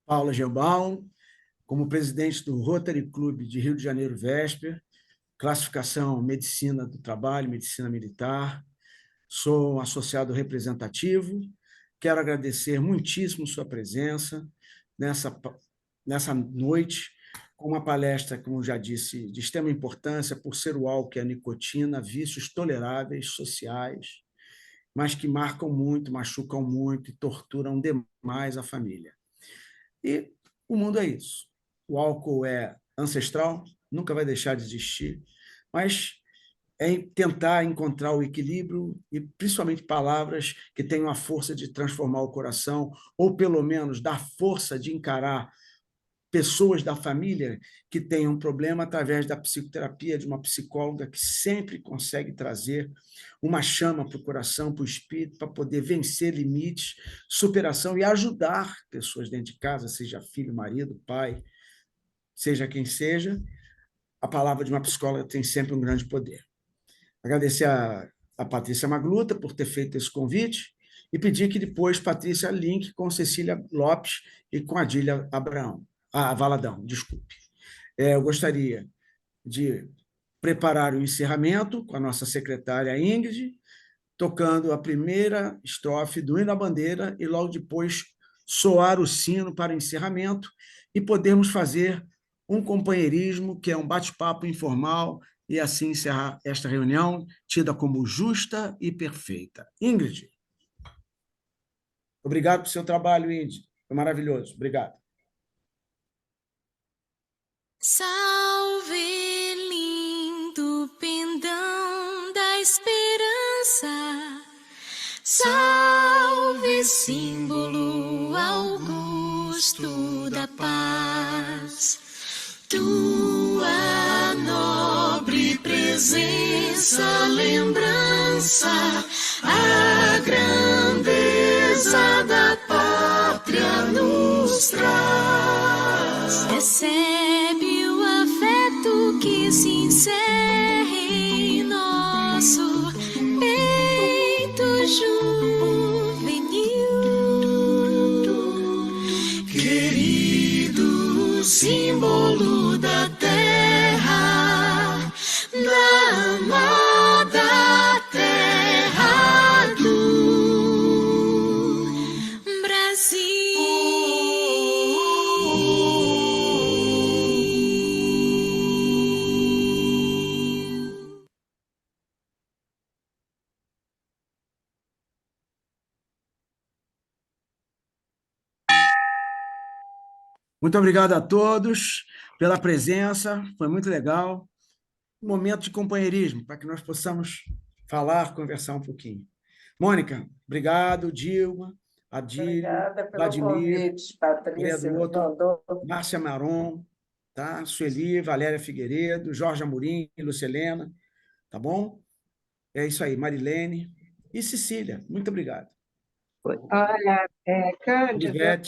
Speaker 1: Paula Gelbaum, como presidente do Rotary Clube de Rio de Janeiro Vesper, classificação Medicina do Trabalho, Medicina Militar. Sou um associado representativo. Quero agradecer muitíssimo sua presença nessa noite, com uma palestra, como já disse, de extrema importância por ser o álcool e a nicotina, vícios toleráveis, sociais, mas que marcam muito, machucam muito e torturam demais a família. E o mundo é isso. O álcool é ancestral, nunca vai deixar de existir, mas é tentar encontrar o equilíbrio e, principalmente, palavras que tenham a força de transformar o coração, ou, pelo menos, dar força de encarar pessoas da família que tenham um problema através da psicoterapia de uma psicóloga que sempre consegue trazer uma chama para o coração, para o espírito, para poder vencer limites, superação e ajudar pessoas dentro de casa, seja filho, marido, pai, seja quem seja. A palavra de uma psicóloga tem sempre um grande poder. Agradecer a Patrícia Magluta por ter feito esse convite e pedir que depois Patrícia linke com Cecília Lopes e com Adília Valadão, desculpe. Eu gostaria de preparar o encerramento com a nossa secretária Ingrid, tocando a primeira estrofe do Hino à Bandeira e logo depois soar o sino para o encerramento e podermos fazer um companheirismo, que é um bate-papo informal, e assim encerrar esta reunião, tida como justa e perfeita. Ingrid. Obrigado pelo seu trabalho, Ingrid. Foi maravilhoso. Obrigado.
Speaker 11: Salve, lindo pendão da esperança. Salve, símbolo augusto da paz. Tua nobre presença, lembrança, a grandeza da pátria nos traz. Recebe o afeto que se encerra em nosso peito juvenil. Querido símbolo da terra, da amada terra do Brasil.
Speaker 1: Muito obrigado a todos pela presença, foi muito legal. momento de companheirismo, para que nós possamos falar, conversar um pouquinho. Mônica, obrigado. Dilma, Adílio,
Speaker 12: Obrigada pelo
Speaker 1: Vladimir,
Speaker 12: convite,
Speaker 1: Maria
Speaker 12: Patrícia,
Speaker 1: do Outro,
Speaker 12: Rodolfo.
Speaker 1: Márcia Maron, tá? Sueli, Valéria Figueiredo, Jorge Amorim, Lucelena, tá bom? É isso aí, Marilene e Cecília, muito obrigado.
Speaker 6: Olha, Cândido,
Speaker 1: Ivete.